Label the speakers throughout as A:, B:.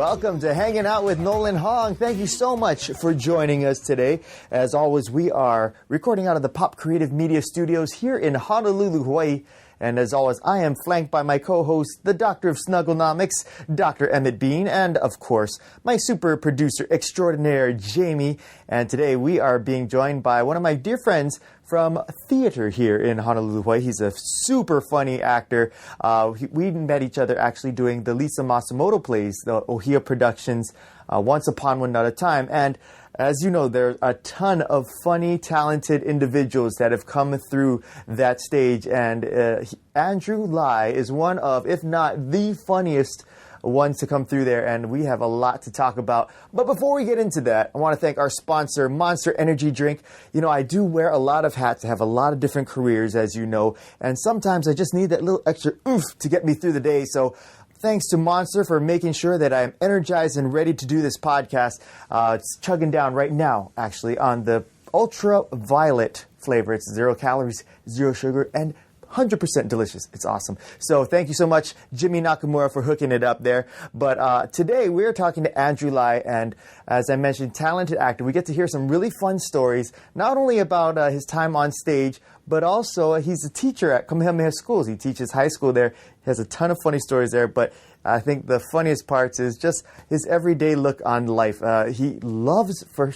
A: Welcome to Hanging Out with Nolan Hong. Thank you so much for joining us today. As always, we are recording out of the Pop Creative Media Studios here in Honolulu, Hawaii. And as always, I am flanked by my co-host, the Doctor of Snugglenomics, Dr. Emmett Bean, and of course, my super producer extraordinaire, Jamie. And today we are being joined by one of my dear friends from theater here in Honolulu, Hawaii. He's a super funny actor. We met each other actually doing the Lisa Matsumoto plays, the Ohia Productions, Once Upon One Not a Time. And as you know, there are a ton of funny, talented individuals that have come through that stage. And Andrew Lai is one of, if not the funniest ones to come through there. And we have a lot to talk about. But before we get into that, I want to thank our sponsor, Monster Energy Drink. You know, I do wear a lot of hats. I have a lot of different careers, as you know. And sometimes I just need that little extra oomph to get me through the day. So thanks to Monster for making sure that I'm energized and ready to do this podcast. It's chugging down right now, actually, on the ultraviolet flavor. It's 0 calories, 0 sugar, and 100% delicious. It's awesome. So thank you so much, Jimmy Nakamura, for hooking it up there. But today we're talking to Andrew Lai, and as I mentioned, talented actor. We get to hear some really fun stories, not only about his time on stage, but also he's a teacher at Kamehameha Schools. He teaches high school there. He has a ton of funny stories there, but I think the funniest parts is just his everyday look on life. He loves, for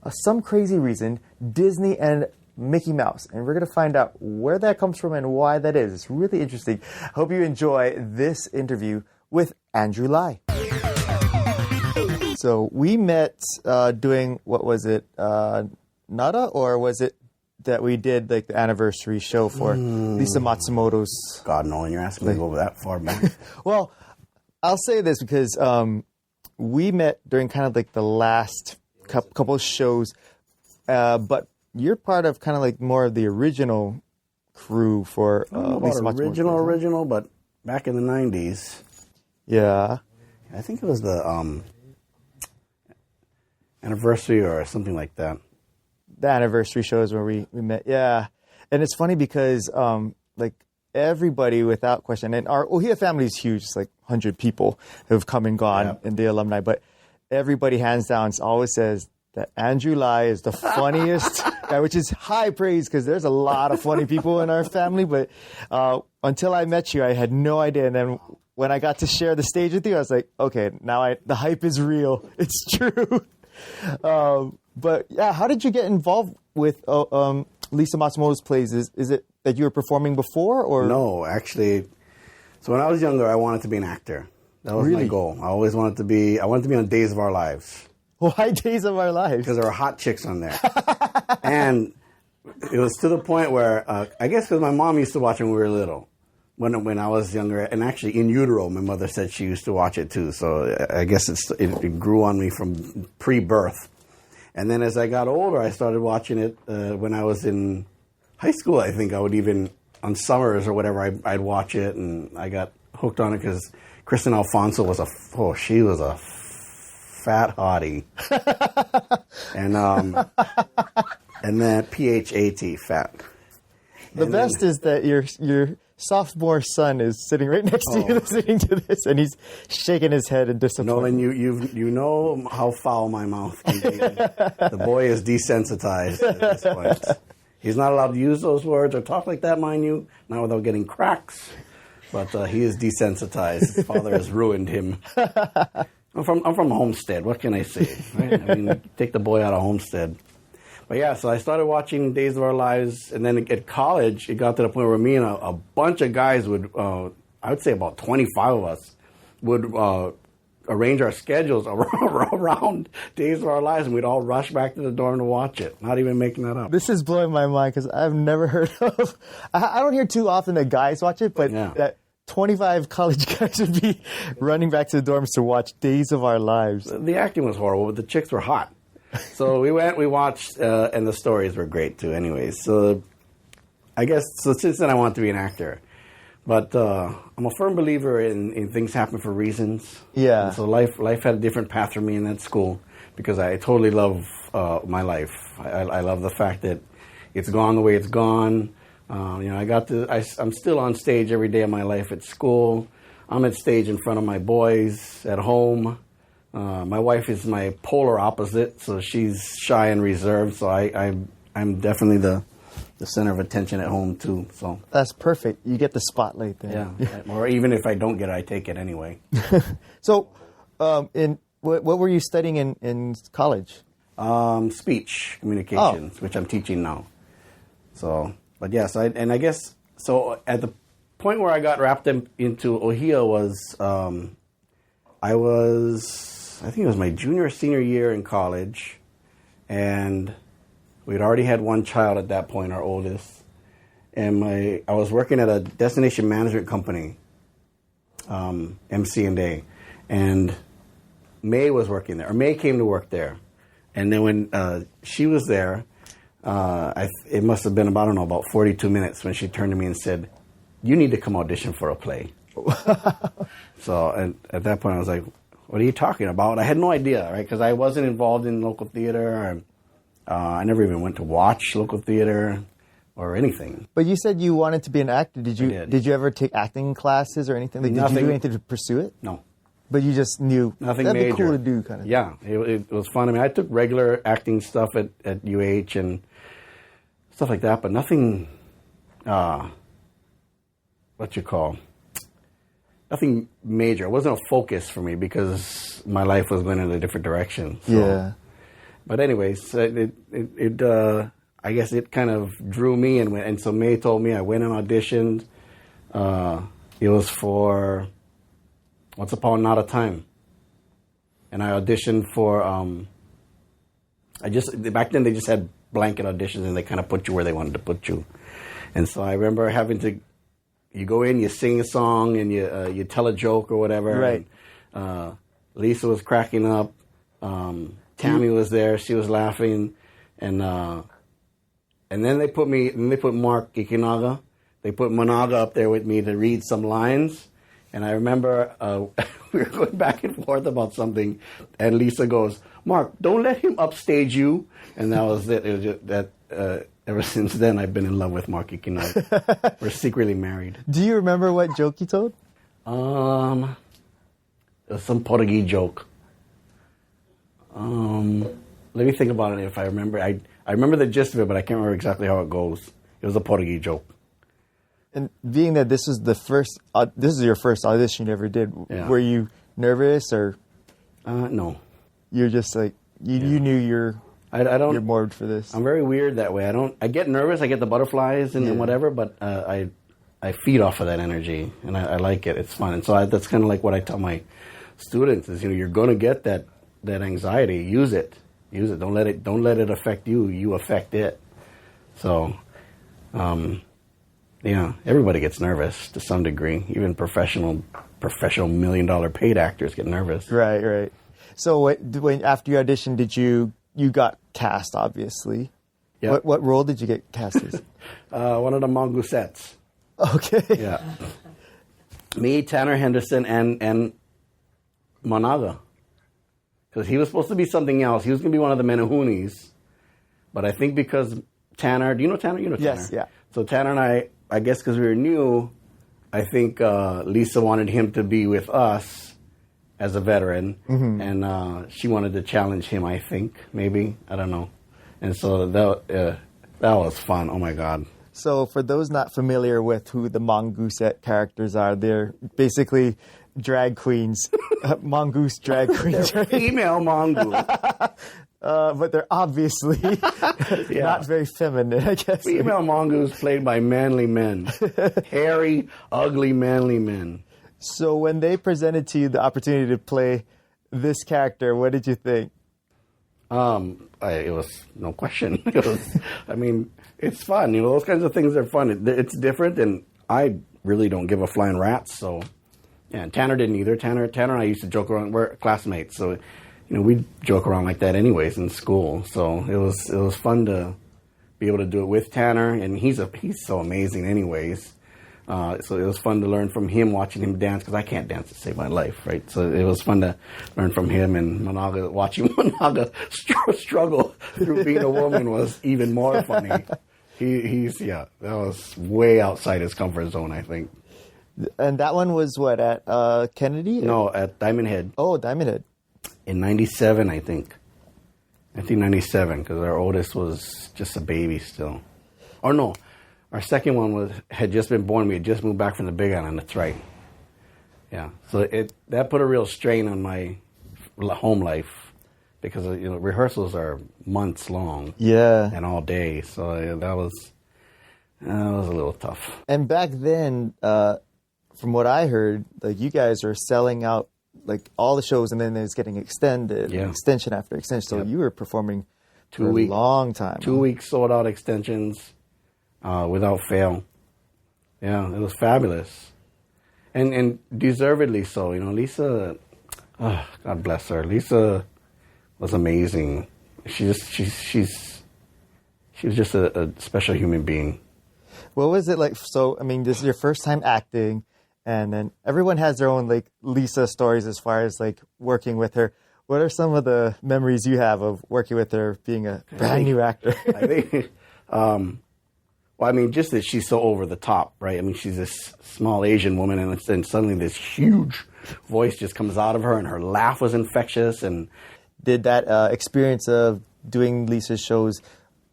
A: some crazy reason, Disney and Mickey Mouse, and we're going to find out where that comes from and why that is. It's really interesting. Hope you enjoy this interview with Andrew Lai. So we met doing, what was it, Nada, or was it that we did like the anniversary show for Lisa Matsumoto's?
B: God, Nolan, you're asking me to go that far back.
A: Well, I'll say this because we met during kind of like the last couple of shows, but you're part of kind of like more of the original crew for Lisa Matsumoto.
B: Original, but back in the 90s.
A: Yeah.
B: I think it was the anniversary or something like that.
A: The anniversary shows where we met. Yeah. And it's funny because like everybody without question, and our Ohia family is huge. It's like 100 people who have come and gone in the alumni, but everybody hands down always says that Andrew Lai is the funniest guy, which is high praise because there's a lot of funny people in our family. But until I met you, I had no idea. And then when I got to share the stage with you, I was like, okay, now the hype is real. It's true. But yeah, how did you get involved with Lisa Matsumoto's plays? Is it that you were performing before, or?
B: No, actually. So when I was younger, I wanted to be an actor. That was my goal. I always wanted to be. I wanted to be on Days of Our Lives.
A: Why Days of Our Lives?
B: Because there were hot chicks on there. And it was to the point where, I guess because my mom used to watch it when we were little. When I was younger, and actually in utero, my mother said she used to watch it too. So I guess it grew on me from pre-birth. And then as I got older, I started watching it when I was in high school. I think I would even, on summers or whatever, I'd watch it, and I got hooked on it because Kristen Alfonso was she was a fat hottie. and then PHAT, fat.
A: The best is that your sophomore son is sitting right next to you listening to this, and he's shaking his head in disappointment.
B: Nolan, you know how foul my mouth can be. The boy is desensitized at this point. He's not allowed to use those words or talk like that, mind you, not without getting cracks. But he is desensitized. His father has ruined him. I'm from Homestead. What can I say? Right? I mean, take the boy out of Homestead. But yeah, so I started watching Days of Our Lives, and then at college, it got to the point where me and a bunch of guys would, I would say about 25 of us, would arrange our schedules around Days of Our Lives, and we'd all rush back to the dorm to watch it. Not even making that up.
A: This is blowing my mind because I've never heard of. I don't hear too often that guys watch it, but that 25 college guys would be running back to the dorms to watch Days of Our Lives.
B: The acting was horrible, but the chicks were hot. So we watched, and the stories were great too. Anyways, so I guess since then I want to be an actor, but I'm a firm believer in things happen for reasons.
A: Yeah.
B: And so life had a different path for me in that school because I totally love my life. I love the fact that it's gone the way it's gone. I'm still on stage every day of my life at school. I'm at stage in front of my boys at home. My wife is my polar opposite, so she's shy and reserved. So I'm definitely the center of attention at home too. So
A: that's perfect. You get the spotlight there.
B: Yeah. Or even if I don't get it, I take it anyway.
A: So, what were you studying in college?
B: Speech communications, which I'm teaching now. So, but yes, I guess so. At the point where I got wrapped into Ohia was, I think it was my junior or senior year in college, and we'd already had one child at that point, our oldest, and I was working at a destination management company, MC&A, and May was working there, or May came to work there, and then when she was there, it must have been about 42 minutes when she turned to me and said, "You need to come audition for a play." So, and at that point, I was like, "What are you talking about?" I had no idea, right? Because I wasn't involved in local theater. I never even went to watch local theater or anything.
A: But you said you wanted to be an actor. Did you ever take acting classes or anything? Like, did you do anything to pursue it?
B: No.
A: But you just knew
B: nothing
A: that'd
B: major.
A: be cool to do, kind of.
B: Yeah, it was fun. I mean, I took regular acting stuff at UH and stuff like that, but nothing. Nothing major. It wasn't a focus for me because my life was going in a different direction. So.
A: Yeah.
B: But anyways, I guess it kind of drew me, and so May told me I went and auditioned. It was for Once Upon Not a Time, and I auditioned for. Back then they just had blanket auditions, and they kind of put you where they wanted to put you, and so I remember having to. You go in, you sing a song, and you tell a joke or whatever.
A: Right.
B: And, Lisa was cracking up. Tammy was there; she was laughing, and then they put Mark Ikinaga. They put Managa up there with me to read some lines, and I remember we were going back and forth about something, and Lisa goes, "Mark, don't let him upstage you," and that was it. It was just that. Ever since then, I've been in love with Mark Ikinaga. We're secretly married.
A: Do you remember what joke you told?
B: It was some Portuguese joke. Let me think about it if I remember. I remember the gist of it, but I can't remember exactly how it goes. It was a Portuguese joke.
A: And being that this is your first audition you ever did, were you nervous or?
B: No.
A: You're just like you knew you're more for this.
B: I'm very weird that way. I get nervous. I get the butterflies and whatever, but I feed off of that energy, and I like it. It's fun, and so that's kind of like what I tell my students is, you're going to get that anxiety. Use it. Don't let it affect you. You affect it. So, everybody gets nervous to some degree. Even professional $1 million paid actors get nervous.
A: Right. So after you auditioned, you got cast, obviously.
B: Yep.
A: What role did you get cast as?
B: One of the mongoosettes.
A: Okay.
B: Yeah. Me, Tanner Henderson, and Managa. Because he was supposed to be something else. He was going to be one of the Menahunis. But I think because Tanner... Do you know Tanner? You know Tanner.
A: Yes, yeah.
B: So Tanner and I guess because we were new, I think Lisa wanted him to be with us as a veteran, and she wanted to challenge him, I think, maybe. I don't know. And so that was fun. Oh, my God.
A: So for those not familiar with who the mongoosette characters are, they're basically drag queens, mongoose drag queens.
B: They're female mongoose.
A: But they're obviously not very feminine, I guess.
B: Female mongoose played by manly men. Hairy, ugly, manly men.
A: So when they presented to you the opportunity to play this character, what did you think?
B: It was no question. It's fun. Those kinds of things are fun. It's different, and I really don't give a flying rat's. So, yeah, and Tanner didn't either. Tanner and I used to joke around. We're classmates, so we joke around like that anyways in school. So it was fun to be able to do it with Tanner, and he's so amazing anyways. So it was fun to learn from him, watching him dance, because I can't dance to save my life, right? So it was fun to learn from him, and watching Managa struggle through being a woman was even more funny. That was way outside his comfort zone, I think.
A: And that one was what, at Kennedy?
B: No, at Diamond Head.
A: Oh, Diamond Head.
B: in 97, I think. 1997, because our oldest was just a baby still. Or no, our second one had just been born. We had just moved back from the Big Island. That's right. Yeah, so that put a real strain on my home life because rehearsals are months long.
A: Yeah,
B: and all day. So that was a little tough.
A: And back then, from what I heard, like you guys are selling out like all the shows, and then it's getting extended, extension after extension. So you were performing for a long time.
B: 2 weeks sold out extensions without fail. Yeah, it was fabulous, and deservedly so. Lisa, God bless her. Lisa was amazing. She was just a special human being.
A: What was it like? So, I mean, this is your first time acting. And then everyone has their own like Lisa stories as far as like working with her. What are some of the memories you have of working with her being a brand new actor?
B: I think, just that she's so over the top, right? I mean, she's this small Asian woman, and then suddenly this huge voice just comes out of her, and her laugh was infectious. And
A: did that experience of doing Lisa's shows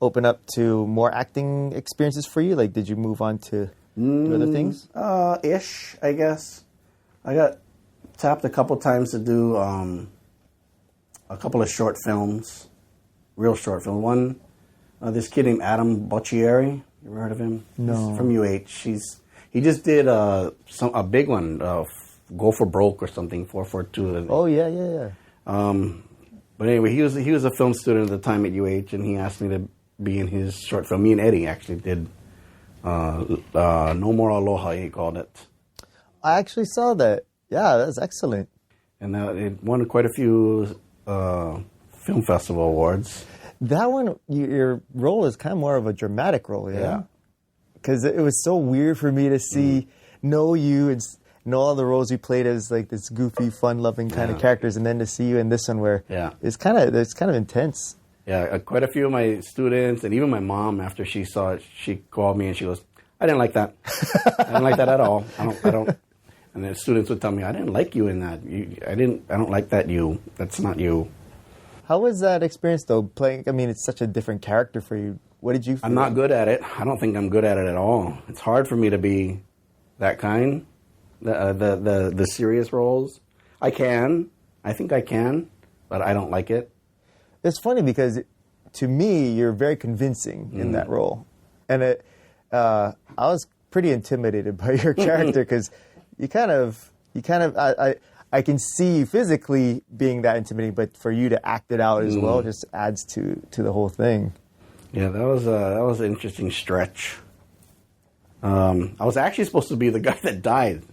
A: open up to more acting experiences for you? Like, did you move on to other things?
B: Ish, I guess. I got tapped a couple times to do a couple of short films, real short films. One, this kid named Adam Boccieri. You ever heard of him?
A: No.
B: He's from UH. He just did a big one, Go for Broke or something, 442.
A: Oh yeah.
B: But anyway, he was a film student at the time at UH, and he asked me to be in his short film. Me and Eddie actually did. No More Aloha, he called it.
A: I actually saw that. Yeah, that's excellent.
B: And it won quite a few film festival awards.
A: That one, your role is kind of more of a dramatic role, yeah? Because it was so weird for me to know you and know all the roles you played as like this goofy, fun-loving kind of characters, and then to see you in this one where it's kind of intense.
B: Yeah, quite a few of my students and even my mom, after she saw it, she called me and she goes, "I didn't like that. I didn't like that at all. I don't." And the students would tell me, "I didn't like you in that. I don't like that. That's not you."
A: How was that experience though? Playing, I mean, it's such a different character for you. What did you feel?
B: I'm not good at it. I don't think I'm good at it at all. It's hard for me to be that kind. The serious roles. I think I can, but I don't like it.
A: It's funny because, to me, you're very convincing in that role, and I was pretty intimidated by your character because I can see you physically being that intimidating, but for you to act it out as well just adds to the whole thing.
B: Yeah, that was an interesting stretch. I was actually supposed to be the guy that died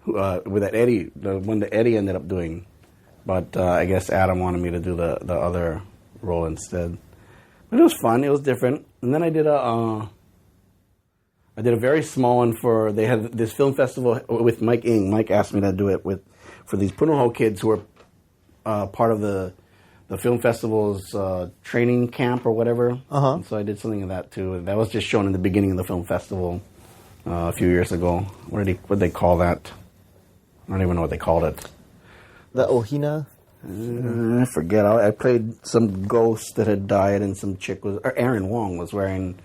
B: with that Eddie, the one that Eddie ended up doing, but I guess Adam wanted me to do the other role instead. But it was fun. It was different. And then I did a very small one they had this film festival with Mike Ng. Mike asked me to do it for these Punahou kids who were part of the film festival's training camp or whatever. And so I did something of that too. And that was just shown in the beginning of the film festival a few years ago. What did they call that? I don't even know what they called it.
A: The Ohina?
B: I forget. I played some ghost that had died, and some chick Aaron Wong was wearing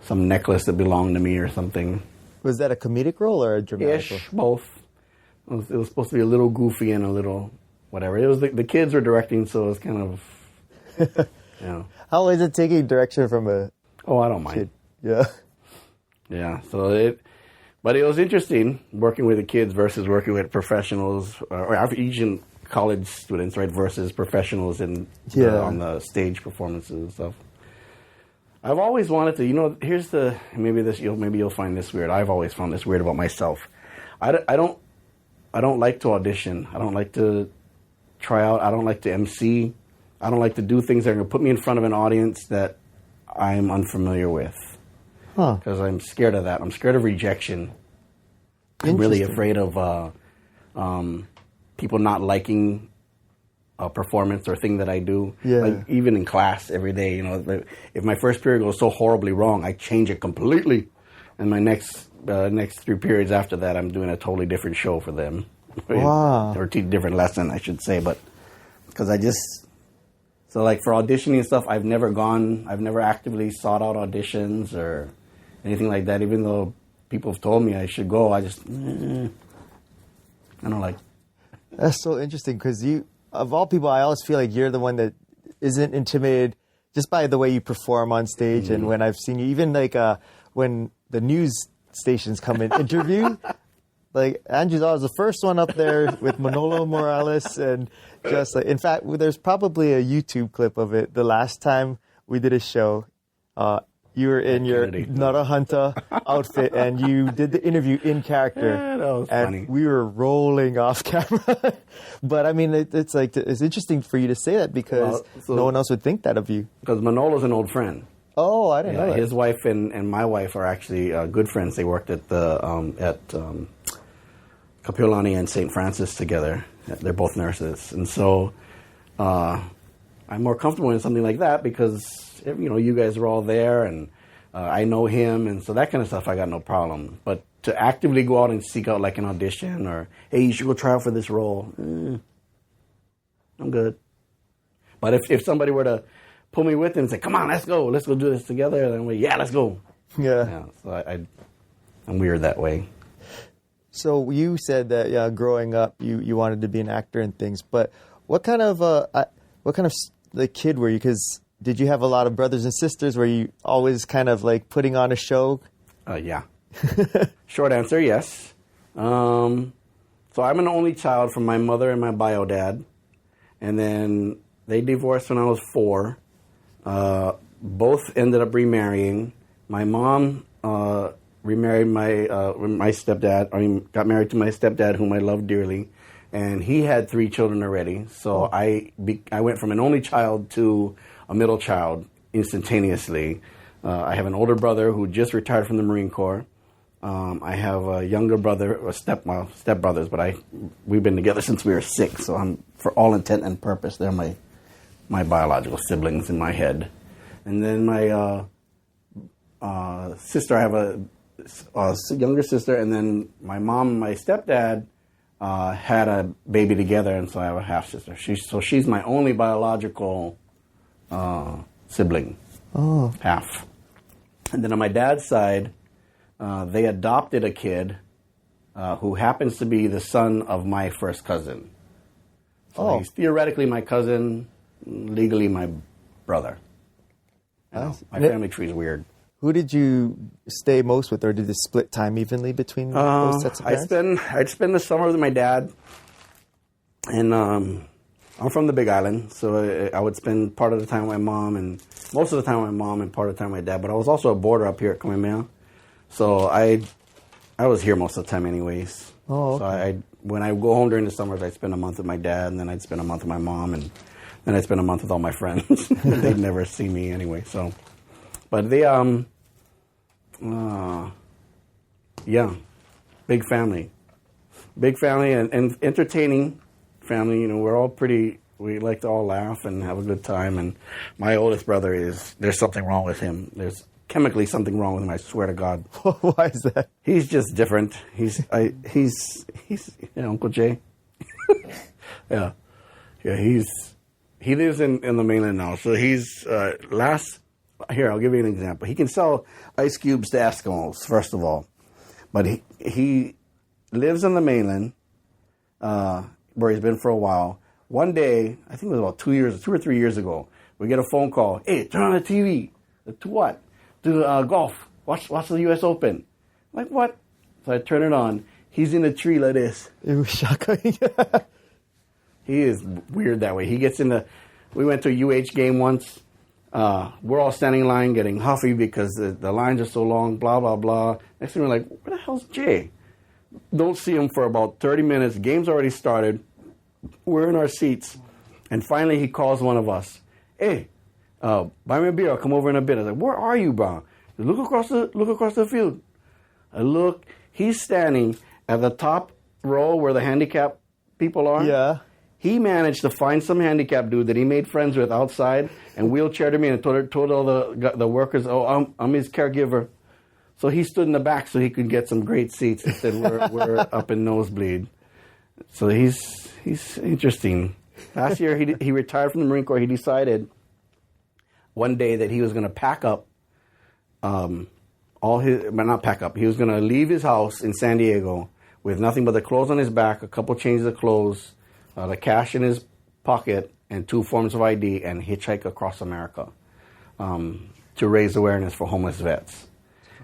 B: some necklace that belonged to me or something.
A: Was that a comedic role or a dramatic role?
B: Both. It was supposed to be a little goofy and a little whatever. It was the kids were directing, so it was kind of,
A: How is it taking direction from a
B: I don't mind.
A: kid? Yeah.
B: Yeah. But it was interesting working with the kids versus working with professionals or Asian college students, right, versus professionals on the stage performances and stuff. I've always wanted to, maybe you'll find this weird. I've always found this weird about myself. I don't like to audition. I don't like to try out. I don't like to MC. I don't like to do things that are going to put me in front of an audience that I'm unfamiliar with. Because I'm scared of that. I'm scared of rejection. I'm really afraid of people not liking a performance or thing that I do.
A: Yeah.
B: Like even in class every day, if my first period goes so horribly wrong, I change it completely. And my next 3 periods after that, I'm doing a totally different show for them.
A: Wow.
B: Or different lesson, I should say. But because so like for auditioning and stuff, I've never actively sought out auditions or anything like that, even though people have told me I should go. I just, I don't like.
A: That's so interesting because of all people, I always feel like you're the one that isn't intimidated just by the way you perform on stage. And when I've seen you, even like when the news stations come and interview, like Andrew's always the first one up there with Manolo Morales, and just like, in fact, there's probably a YouTube clip of it. The last time we did a show, you were in your Nara Hunter outfit, and you did the interview in character.
B: Yeah, that was
A: and
B: funny.
A: We were rolling off camera. But I mean, it's like it's interesting for you to say that because no one else would think that of you.
B: Because Manolo's an old friend.
A: Oh, I didn't know that.
B: His wife and my wife are actually good friends. They worked at Kapiolani and St. Francis together. They're both nurses. And so I'm more comfortable in something like that because, you guys are all there and I know him. And so that kind of stuff, I got no problem. But to actively go out and seek out like an audition or, hey, you should go try out for this role, I'm good. But if somebody were to pull me with them and say, come on, let's go do this together, then let's go.
A: Yeah.
B: So I'm weird that way.
A: So you said that growing up you wanted to be an actor and things, but what kind of like kid were you? Because did you have a lot of brothers and sisters? Were you always kind of like putting on a show?
B: Yeah. Short answer, yes. So I'm an only child from my mother and my bio dad, and then they divorced when I was 4. Both ended up remarrying. My mom remarried my stepdad. Got married to my stepdad, whom I love dearly, and he had 3 children already. So I went from an only child to a middle child instantaneously. I have an older brother who just retired from the Marine Corps. I have a younger brother, stepbrothers, but we've been together since we were 6. So I'm, for all intent and purpose, they're my biological siblings in my head. And then my sister, I have a younger sister, and then my mom and my stepdad had a baby together, and so I have a half sister. She's my only biological sibling, half. And then on my dad's side, they adopted a kid who happens to be the son of my first cousin. So he's theoretically my cousin, legally my brother. My family tree is weird.
A: Who did you stay most with, or did it split time evenly between those sets of parents?
B: I'd spend the summer with my dad, and I'm from the Big Island, so I would spend part of the time with my mom, and most of the time with my mom, and part of the time with my dad. But I was also a boarder up here at Kamehameha, so I was here most of the time, anyways.
A: Oh, okay.
B: So when I go home during the summers, I'd spend a month with my dad, and then I'd spend a month with my mom, and then I'd spend a month with all my friends. They'd never see me anyway, so. But they, big family. Big family and entertaining family. We're all we like to all laugh and have a good time. And my oldest brother there's something wrong with him. There's chemically something wrong with him, I swear to God.
A: Why is that?
B: He's just different. He's Uncle Jay. Yeah. He lives in the mainland now. So he's, here, I'll give you an example. He can sell ice cubes to Eskimos, first of all. But he lives on the mainland, where he's been for a while. One day, I think it was about 2 or 3 years ago, we get a phone call. Hey, turn on the TV. To what? To golf. Watch the U.S. Open. I'm like, what? So I turn it on. He's in a tree like this.
A: It was shocking.
B: He is weird that way. We went to a UH game once. We're all standing in line getting huffy because the lines are so long, blah, blah, blah. Next thing we're like, where the hell's Jay? Don't see him for about 30 minutes. Game's already started. We're in our seats. And finally he calls one of us. Hey, buy me a beer. I'll come over in a bit. I was like, where are you, bro? Look across the field. I look. He's standing at the top row where the handicapped people are.
A: Yeah.
B: He managed to find some handicapped dude that he made friends with outside and wheelchaired him in and told all the workers, I'm his caregiver. So he stood in the back so he could get some great seats. He said, we're up in nosebleed. So he's interesting. Last year, he retired from the Marine Corps. He decided one day that he was going to pack up not pack up. He was going to leave his house in San Diego with nothing but the clothes on his back, a couple changes of clothes, the cash in his pocket, and 2 forms of ID, and hitchhike across America to raise awareness for homeless vets.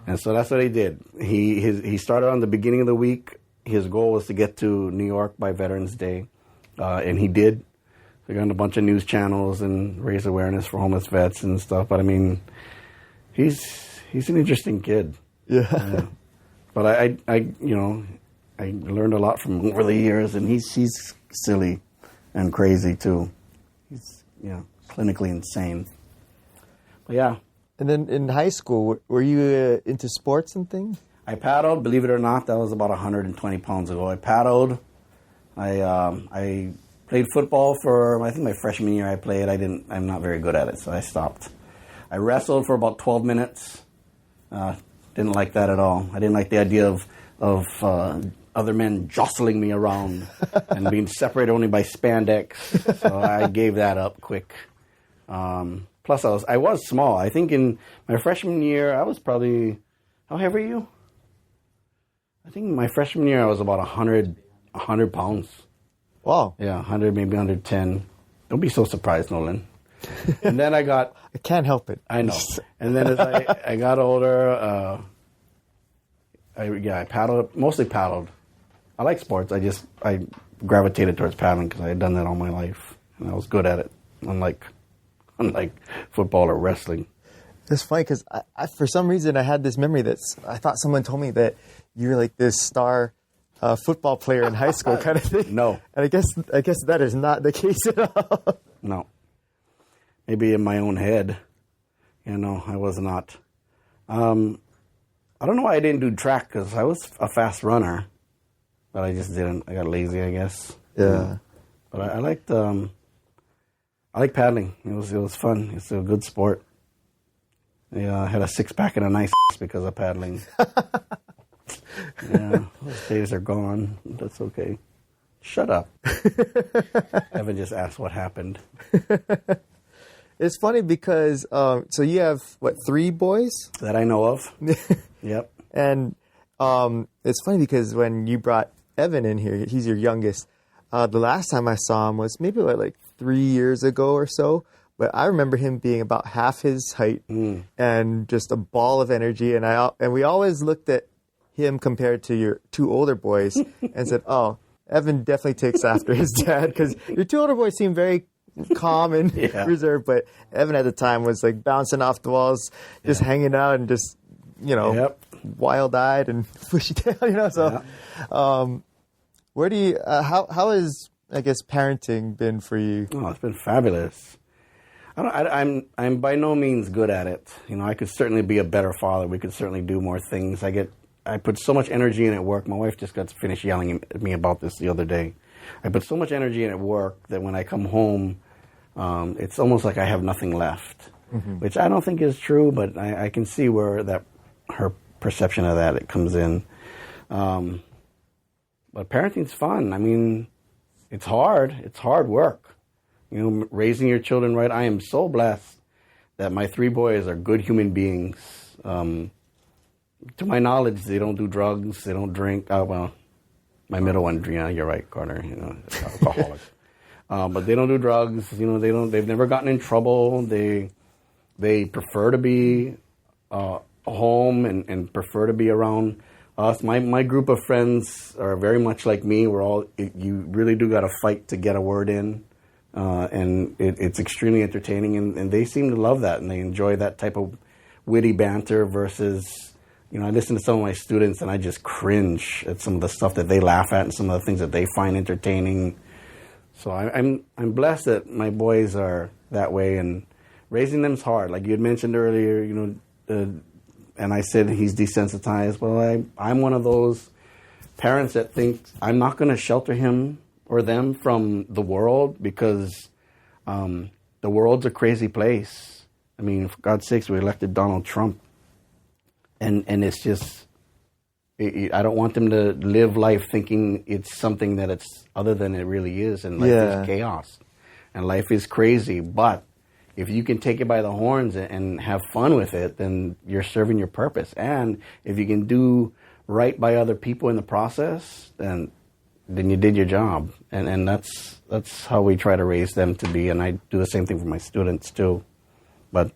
B: And so that's what he did. He started on the beginning of the week. His goal was to get to New York by Veterans Day, and he did. He got on a bunch of news channels and raised awareness for homeless vets and stuff. But I mean, he's an interesting kid.
A: Yeah.
B: But I learned a lot from him over the years, and he's silly and crazy too. He's clinically insane. But yeah.
A: And then in high school, were you into sports and things?
B: I paddled. Believe it or not, that was about 120 pounds ago. I paddled. I played football for, I think my freshman year I played. I'm not very good at it, so I stopped. I wrestled for about 12 minutes. Didn't like that at all. I didn't like the idea of other men jostling me around and being separated only by spandex. So I gave that up quick. Plus, I was small. I think in my freshman year, I was probably, how heavy are you? I think my freshman year, I was about 100 pounds.
A: Wow.
B: Yeah, 100, maybe 110. Don't be so surprised, Nolan. And then I
A: can't help it.
B: I know. And then as I got older, I paddled, mostly paddled. I like sports. I gravitated towards paddling because I had done that all my life. And I was good at it, unlike football or wrestling.
A: It's funny because I for some reason I had this memory that I thought someone told me that you were like this star football player in high school kind of thing.
B: No.
A: And I guess that is not the case at all.
B: No. Maybe in my own head. I was not. I don't know why I didn't do track because I was a fast runner. But I just didn't. I got lazy, I guess.
A: Yeah.
B: But I liked paddling. It was fun. It's a good sport. I had a 6-pack and a nice because of paddling. Yeah, those days are gone. That's okay. Shut up. Evan just asked what happened.
A: It's funny because, so you have, 3 boys?
B: That I know of. Yep.
A: And it's funny because when you brought Evan in here, he's your youngest. The last time I saw him was maybe like 3 years ago or so. But I remember him being about half his height and just a ball of energy. And we always looked at him compared to your 2 older boys and said, oh, Evan definitely takes after his dad because your 2 older boys seem very calm and reserved. But Evan at the time was like bouncing off the walls, just hanging out and just, wild-eyed and bushy-tailed, So where do you, how has, I guess, parenting been for you?
B: Oh, it's been fabulous. I'm by no means good at it. I could certainly be a better father. We could certainly do more things. I put so much energy in at work. My wife just got finished yelling at me about this the other day. I put so much energy in at work that when I come home, it's almost like I have nothing left, which I don't think is true, but I can see where her perception of that it comes in. But parenting's fun. I mean, it's hard. It's hard work. Raising your children right. I am so blessed that my 3 boys are good human beings. To my knowledge, they don't do drugs. They don't drink. Well, my middle one, you're right, Carter. Alcoholic. But they don't do drugs. They've never gotten in trouble. They prefer to be home and prefer to be around us. My group of friends are very much like me. You really do got to fight to get a word in. And it's extremely entertaining, and they seem to love that, and they enjoy that type of witty banter versus, I listen to some of my students, and I just cringe at some of the stuff that they laugh at and some of the things that they find entertaining. So I'm blessed that my boys are that way, and raising them's hard. Like you had mentioned earlier, and I said he's desensitized. Well, I'm one of those parents that think I'm not going to shelter him or them from the world because the world's a crazy place. I mean, for God's sakes, we elected Donald Trump. And it's just, I don't want them to live life thinking it's something that it's other than it really is. And life is chaos. and life is crazy. But if you can take it by the horns and have fun with it, then you're serving your purpose. And if you can do right by other people in the process, then you did your job. And that's how we try to raise them to be. And I do the same thing for my students too. But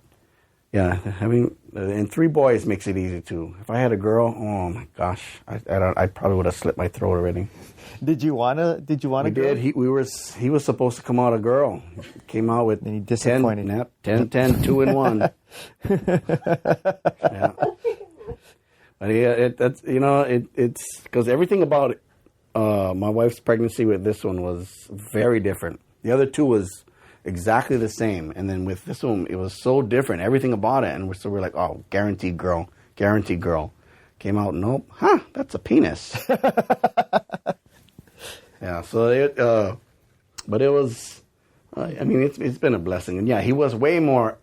B: yeah, having and 3 boys makes it easy too. If I had a girl, oh my gosh, I probably would have slit my throat already.
A: Did you want a girl?
B: He was supposed to come out a girl. Came out with
A: and he disappointed.
B: 10, 2 and 1. Yeah. But yeah, it's because everything about my wife's pregnancy with this one was very different. The other 2 was exactly the same, and then with this one, it was so different. Everything about it, and we're like, oh, guaranteed girl. Came out, nope, that's a penis. Yeah, so but it was. I mean, it's been a blessing, and yeah, he was way more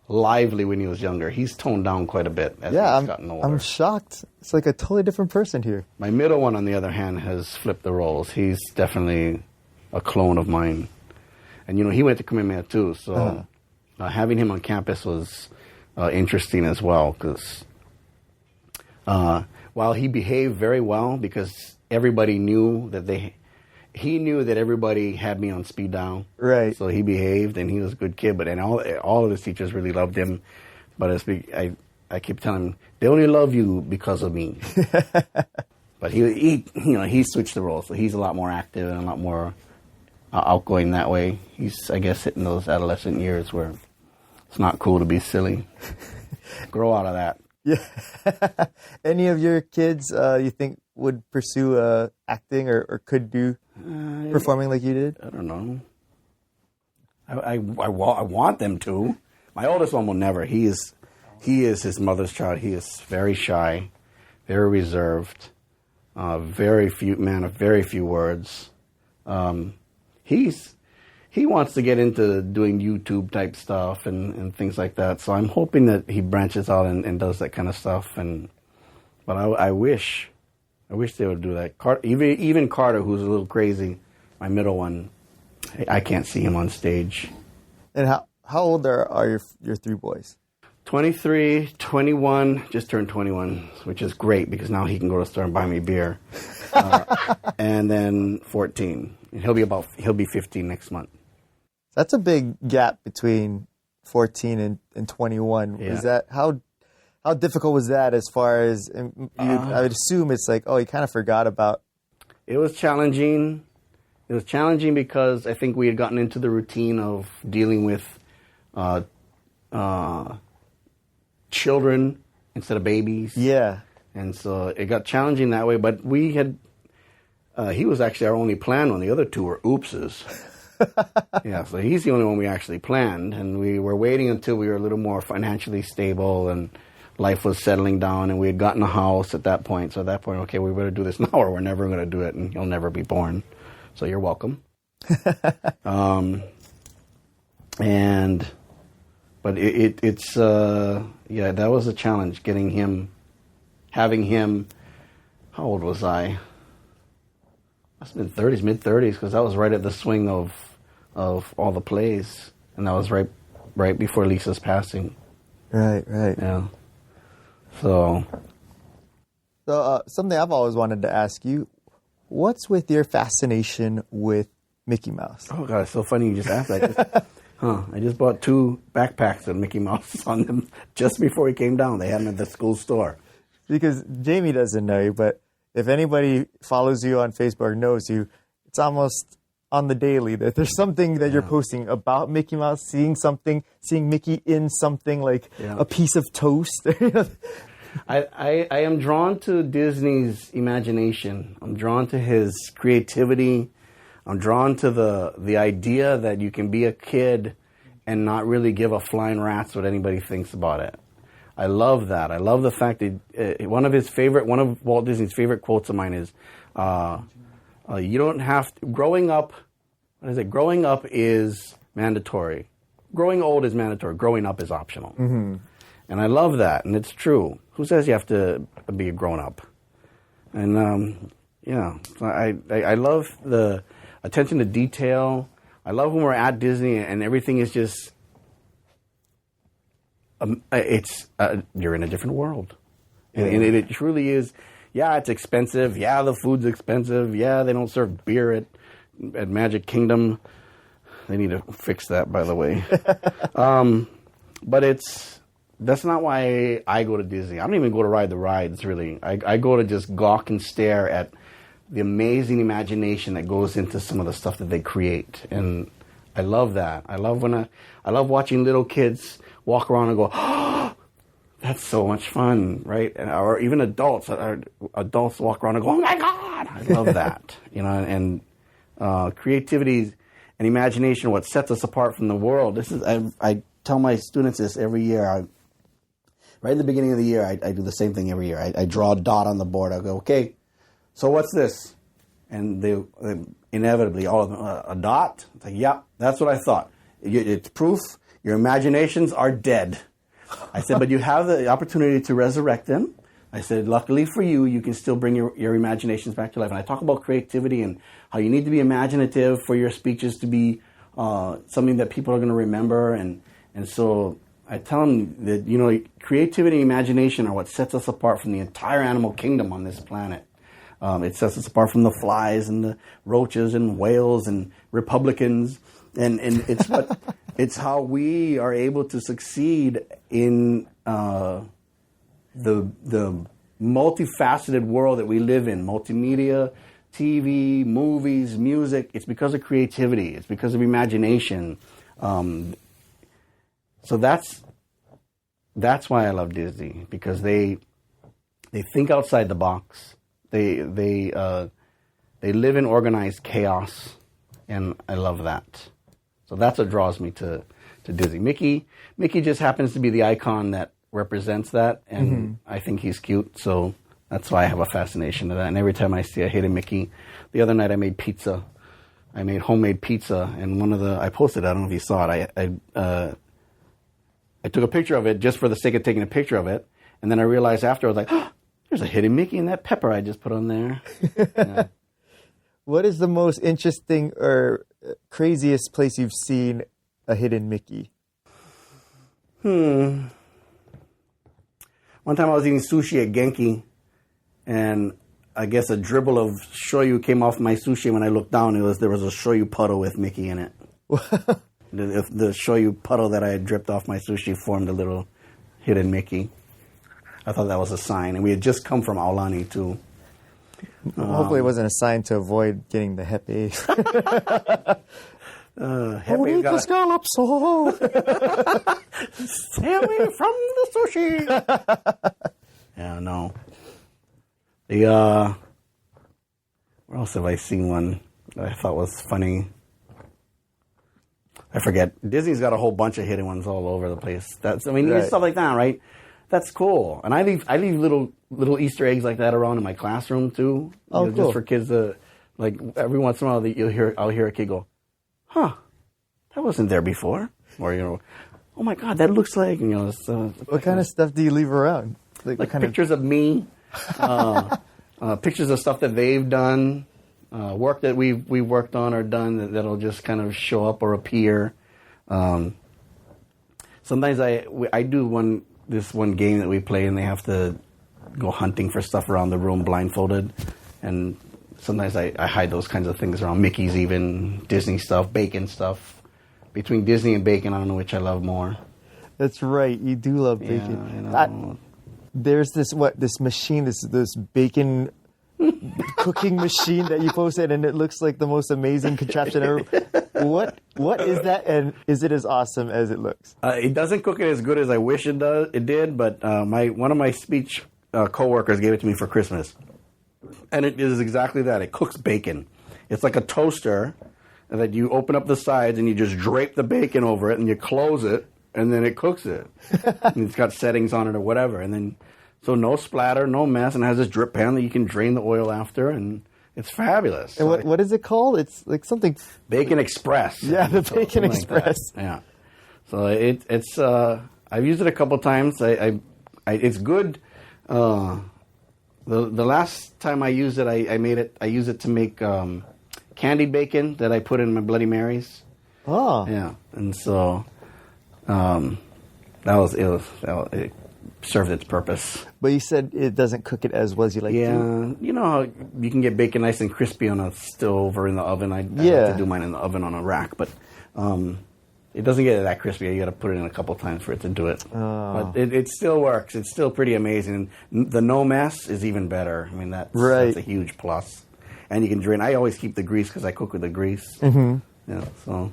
B: lively when he was younger. He's toned down quite a bit as he's gotten older.
A: I'm shocked. It's like a totally different person here.
B: My middle one, on the other hand, has flipped the roles. He's definitely a clone of mine. And, he went to Kamehameha too, so having him on campus was interesting as well, because while he behaved very well, because everybody knew that he knew that everybody had me on speed dial.
A: Right.
B: So he behaved, and he was a good kid, and all of his teachers really loved him. But I keep telling him, they only love you because of me. But he switched the roles, so he's a lot more active and a lot more outgoing that way. He's, I guess, hitting those adolescent years where it's not cool to be silly. Grow out of that.
A: Yeah. Any of your kids you think would pursue acting or could do performing like you did?
B: I don't know. I want them to. My oldest one will never. He is his mother's child. He is very shy, very reserved, very few words. He wants to get into doing YouTube type stuff and things like that. So I'm hoping that he branches out and does that kind of stuff. But I wish they would do that. Even Carter, who's a little crazy, my middle one, I can't see him on stage.
A: And how old are your 3 boys?
B: 23, 21, just turned 21, which is great because now he can go to the store and buy me beer. And then 14. And he'll be 15 next month.
A: That's a big gap between 14 and 21.
B: Yeah.
A: Is that how difficult was that as far as I would assume it's like, oh, you kind of forgot about.
B: It was challenging. It was challenging because I think we had gotten into the routine of dealing with children instead of babies.
A: Yeah.
B: And so it got challenging that way, but we had he was actually our only planned one. The other 2 were oopses. Yeah, so he's the only one we actually planned, and we were waiting until we were a little more financially stable and life was settling down, and we had gotten a house at that point. So at that point, okay, we better do this now or we're never going to do it, and he'll never be born. So you're welcome. But it's that was a challenge, having him. How old was I? Must have been mid-30s, because that was right at the swing of all the plays, and that was right before Lisa's passing.
A: Right.
B: Yeah. So
A: something I've always wanted to ask you: what's with your fascination with Mickey Mouse?
B: Oh God, it's so funny you just asked that. I just bought 2 backpacks with Mickey Mouse on them just before he came down. They had them at the school store.
A: Because Jamie doesn't know you, but if anybody follows you on Facebook or knows you, it's almost on the daily that there's something that you're posting about Mickey Mouse, seeing Mickey in something like a piece of toast.
B: I am drawn to Disney's imagination. I'm drawn to his creativity. I'm drawn to the idea that you can be a kid and not really give a flying rat's what anybody thinks about it. I love that. I love the fact that one of Walt Disney's favorite quotes of mine is, you don't have to, growing up is mandatory. Growing old is mandatory. Growing up is optional. Mm-hmm. And I love that, and it's true. Who says you have to be a grown-up? And, so I love the attention to detail. I love when we're at Disney and everything is just, you're in a different world. And it truly is. Yeah, it's expensive. Yeah, the food's expensive. Yeah, they don't serve beer at Magic Kingdom. They need to fix that, by the way. But that's not why I go to Disney. I don't even go to ride the rides, really. I go to just gawk and stare at the amazing imagination that goes into some of the stuff that they create. And I love that. I love watching little kids walk around and go, oh, that's so much fun, right? Or even adults walk around and go, oh my God, I love that. And creativity and imagination are what sets us apart from the world. I tell my students this every year. Right in the beginning of the year, I do the same thing every year. I draw a dot on the board. I go, okay, so what's this? And they inevitably, all of them, a dot? It's like, yeah, that's what I thought. It's proof your imaginations are dead. I said, but you have the opportunity to resurrect them. I said, luckily for you, you can still bring your imaginations back to life. And I talk about creativity and how you need to be imaginative for your speeches to be something that people are going to remember. And so I tell them that, creativity and imagination are what sets us apart from the entire animal kingdom on this planet. It sets us apart from the flies and the roaches and whales and Republicans. And it's it's how we are able to succeed in the multifaceted world that we live in. Multimedia, TV, movies, music. It's because of creativity. It's because of imagination. So that's why I love Disney, because they think outside the box. They live in organized chaos, and I love that. So that's what draws me to Disney. Mickey just happens to be the icon that represents that, and I think he's cute, so that's why I have a fascination to that. And every time I see a hidden Mickey, the other night I made pizza. I made homemade pizza, and I posted it, I don't know if you saw it. I took a picture of it just for the sake of taking a picture of it, and then I realized after, I was like, oh, there's a hidden Mickey in that pepper I just put on there. Yeah.
A: What is the most interesting or craziest place you've seen a hidden Mickey?
B: One time I was eating sushi at Genki, and I guess a dribble of shoyu came off my sushi. When I looked down, there was a shoyu puddle with Mickey in it. The shoyu puddle that I had dripped off my sushi formed a little hidden Mickey. I thought that was a sign. And we had just come from Aulani, too.
A: Hopefully it wasn't a sign to avoid getting the hepe.
B: Hepe
A: scallops. Oh.
B: Stay away from the sushi. Yeah, no. Where else have I seen one that I thought was funny? I forget. Disney's got a whole bunch of hidden ones all over the place. Right. Stuff like that, right? That's cool. And I leave little Easter eggs like that around in my classroom too.
A: Cool.
B: Just for kids to, like, every once in a while I'll hear a kid go, huh, that wasn't there before. Or, oh my God, that looks like,
A: what kind of stuff do you leave around?
B: Like pictures of me, pictures of stuff that they've done, work that we've worked on or done that'll just kind of show up or appear. Sometimes I do this one game that we play, and they have to go hunting for stuff around the room blindfolded, and sometimes I hide those kinds of things around. Mickey's, even Disney stuff, bacon stuff. Between Disney and bacon, I don't know which I love more.
A: That's right, you do love bacon. There's this machine, this bacon cooking machine that you posted, and it looks like the most amazing contraption ever. What is that, and is it as awesome as it looks?
B: It doesn't cook it as good as I wish it did, but one of my speech coworkers gave it to me for Christmas, and it is exactly that. It cooks bacon. It's like a toaster that you open up the sides and you just drape the bacon over it, and you close it, and then it cooks it. And it's got settings on it or whatever, and then so no splatter, no mess, and it has this drip pan that you can drain the oil after, and it's fabulous.
A: And what is it called? It's like something...
B: Bacon Express.
A: Yeah, the Bacon Express.
B: Like yeah. So it's I've used it a couple times. It's good. The last time I used it, I used it to make candied bacon that I put in my Bloody Marys.
A: Oh.
B: Yeah, and so it served its purpose.
A: But you said it doesn't cook it as well as you like to.
B: Yeah, you know how you can get bacon nice and crispy on a stove or in the oven. I like to do mine in the oven on a rack, but it doesn't get that crispy. You got to put it in a couple times for it to do it.
A: Oh.
B: But it still works. It's still pretty amazing. And the no mess is even better. I mean, that's a huge plus. And you can drain. I always keep the grease because I cook with the grease. Mm-hmm. Yeah. So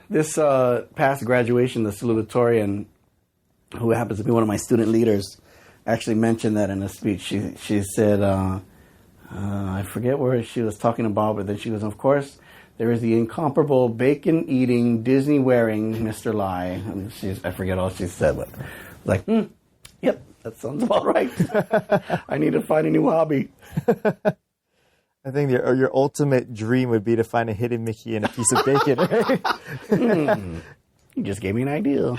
B: this past graduation, the salutatorian, who happens to be one of my student leaders, actually mentioned that in a speech. She said, I forget where she was talking about, but then she goes, of course, there is the incomparable bacon-eating, Disney-wearing Mr. Lai. And I forget all she said, but like, yep, that sounds about right. I need to find a new hobby.
A: I think your ultimate dream would be to find a hidden Mickey and a piece of bacon, right?
B: You just gave me an idea.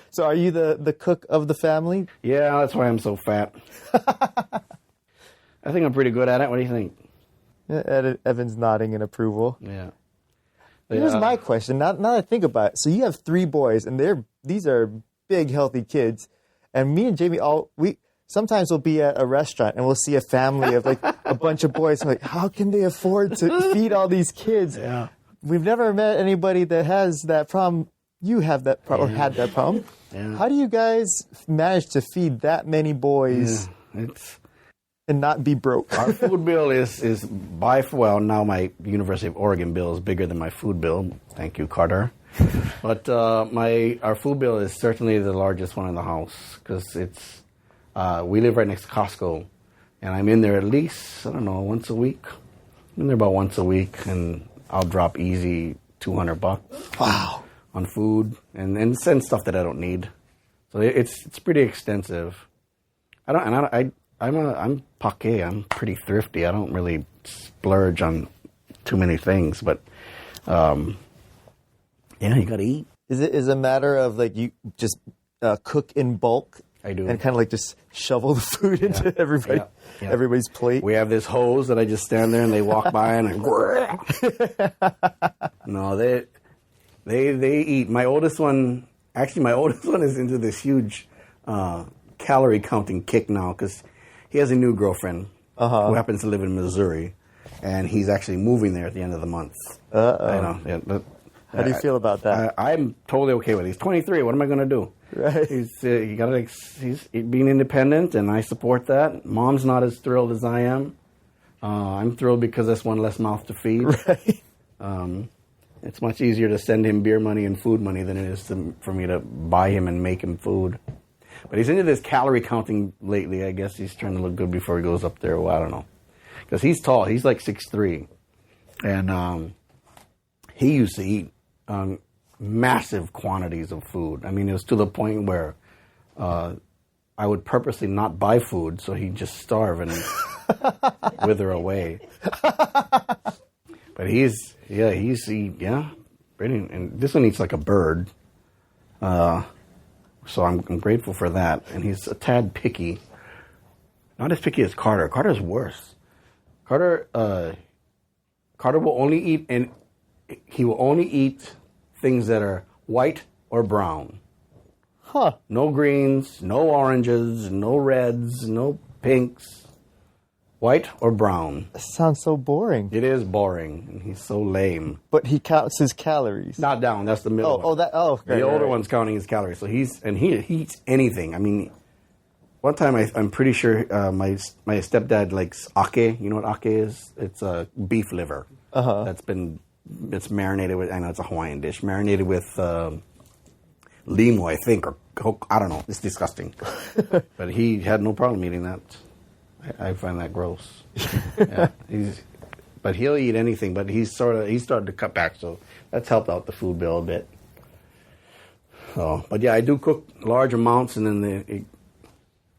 A: So are you the cook of the family?
B: Yeah, that's why I'm so fat. I think I'm pretty good at it. What do you think?
A: Evan's nodding in approval.
B: Yeah.
A: Here's my question. Now that I think about it, so you have 3 boys, and these are big, healthy kids. And me and Jamie, sometimes we'll be at a restaurant and we'll see a family of like a bunch of boys. I'm like, how can they afford to feed all these kids?
B: Yeah.
A: We've never met anybody that has that problem. You have that problem, or had that problem.
B: Yeah.
A: How do you guys manage to feed that many boys and not be broke?
B: Our food bill is now my University of Oregon bill is bigger than my food bill. Thank you, Carter. But our food bill is certainly the largest one in the house because it's we live right next to Costco, and I'm in there at least once a week. I'm in there about once a week, and I'll drop easy $200.
A: Wow.
B: On food and send stuff that I don't need. So it's pretty extensive. I'm pake. I'm pretty thrifty. I don't really splurge on too many things, but you got to eat.
A: Is it a matter of like you just cook in bulk?
B: I do.
A: And kind of like just shovel the food into everybody's plate?
B: We have this hose that I just stand there and they walk by and no, they eat. My oldest one is into this huge calorie counting kick now because he has a new girlfriend who happens to live in Missouri, and he's actually moving there at the end of the month. I know. Yeah,
A: how do you feel about that?
B: I'm totally okay with it. He's 23. What am I going to do?
A: Right.
B: He's being independent, and I support that. Mom's not as thrilled as I am. I'm thrilled because that's one less mouth to feed.
A: Right.
B: It's much easier to send him beer money and food money than it is for me to buy him and make him food. But he's into this calorie counting lately. I guess he's trying to look good before he goes up there. Well, I don't know. Because he's tall. He's like 6'3". And he used to eat massive quantities of food. I mean, it was to the point where I would purposely not buy food so he'd just starve and wither away. But and this one eats like a bird. So I'm grateful for that. And he's a tad picky. Not as picky as Carter. Carter's worse. Carter will only eat, and he will only eat things that are white or brown.
A: Huh.
B: No greens, no oranges, no reds, no pinks. White or brown.
A: That sounds so boring.
B: It is boring, and he's so lame.
A: But he counts his calories.
B: Not down. That's the middle one.
A: Okay,
B: the older one's counting his calories. So he eats anything. I mean, one time I'm pretty sure my stepdad likes ake. You know what ake is? It's a beef liver. It's marinated with. I know it's a Hawaiian dish, marinated with limo, I think, or I don't know. It's disgusting. But he had no problem eating that. I find that gross. Yeah, but he'll eat anything. But he's started to cut back, so that's helped out the food bill a bit. So, but yeah, I do cook large amounts, and then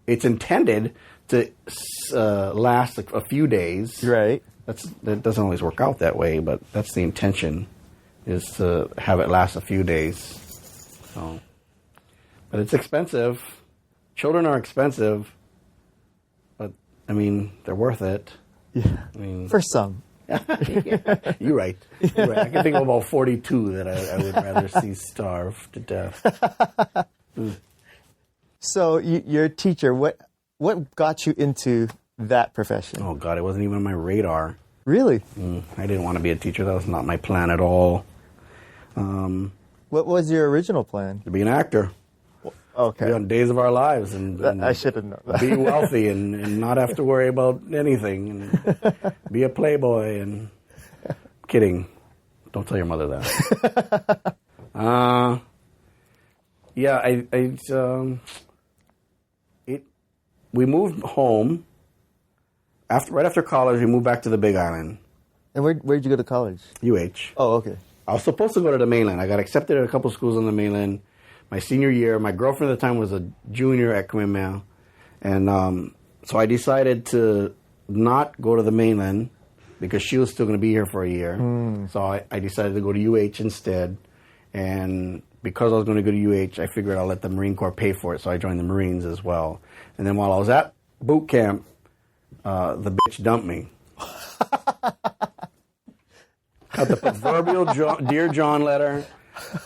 B: it's intended to last a few days.
A: Right.
B: That doesn't always work out that way, but that's the intention, is to have it last a few days. So, but it's expensive. Children are expensive. I mean, they're worth it.
A: Yeah.
B: I mean,
A: for some.
B: Yeah, you're right. You're right. I can think of about 42 that I would rather see starve to death.
A: So you're a teacher. What got you into that profession?
B: Oh, God, it wasn't even on my radar.
A: Really?
B: I didn't want to be a teacher. That was not my plan at all.
A: What was your original plan?
B: To be an actor.
A: Okay.
B: Be on Days of Our Lives and
A: I should have known that.
B: be wealthy and not have to worry about anything and be a playboy and kidding. Don't tell your mother that. We moved home right after college. We moved back to the Big Island.
A: And where'd you go to college?
B: UH.
A: Oh, okay.
B: I was supposed to go to the mainland. I got accepted at a couple schools on the mainland. My senior year, my girlfriend at the time was a junior at Kamehameha. And so I decided to not go to the mainland because she was still going to be here for a year. So I decided to go to UH instead. And because I was going to go to UH, I figured I'll let the Marine Corps pay for it. So I joined the Marines as well. And then while I was at boot camp, the bitch dumped me. Got the proverbial Dear John letter.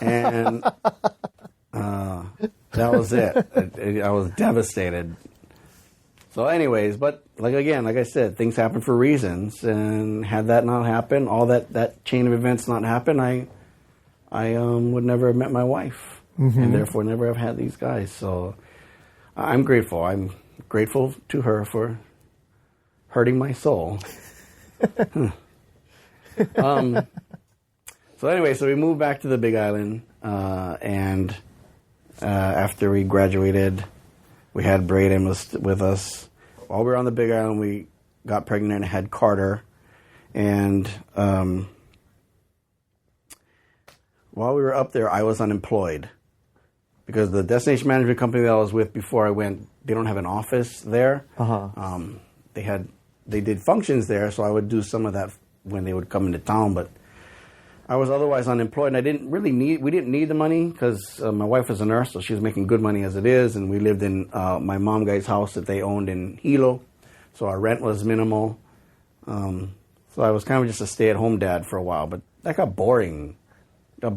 B: And... that was it. I was devastated. So anyways, but like I said, things happen for reasons. And had that not happened, all that chain of events not happen, I would never have met my wife. And therefore never have had these guys. So I'm grateful. I'm grateful to her for hurting my soul. So anyway, so we moved back to the Big Island, and after we graduated, we had Braden with us. While we were on the Big Island, we got pregnant and had Carter. And while we were up there, I was unemployed because the destination management company that I was with before I went, they don't have an office there. They did functions there, so I would do some of that when they would come into town, but I was otherwise unemployed, and we didn't need the money because my wife was a nurse, so she was making good money as it is, and we lived in my mom guy's house that they owned in Hilo, so our rent was minimal. So I was kind of just a stay-at-home dad for a while, but that got boring. I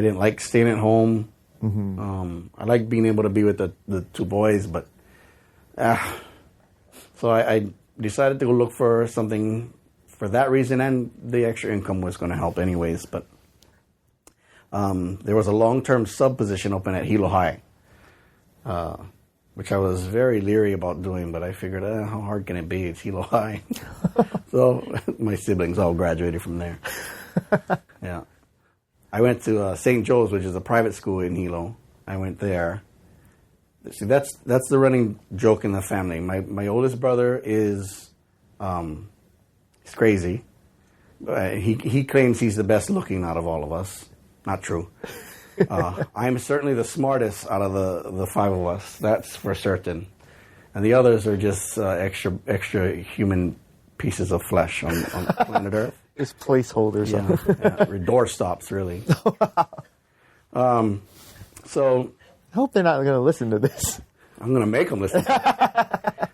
B: didn't like staying at home. I liked being able to be with the two boys, but so I decided to go look for something for that reason, and the extra income was going to help anyways. But there was a long-term sub position open at Hilo High, which I was very leery about doing, but I figured, how hard can it be? It's Hilo High. So my siblings all graduated from there. Yeah. I went to St. Joe's, which is a private school in Hilo. I went there. See, that's the running joke in the family. My oldest brother is... he's crazy. He claims he's the best looking out of all of us. Not true. I'm certainly the smartest out of the five of us. That's for certain. And the others are just extra human pieces of flesh on planet Earth.
A: It's placeholders.
B: Yeah, door stops, really. So
A: I hope they're not going to listen to this.
B: I'm going to make them listen.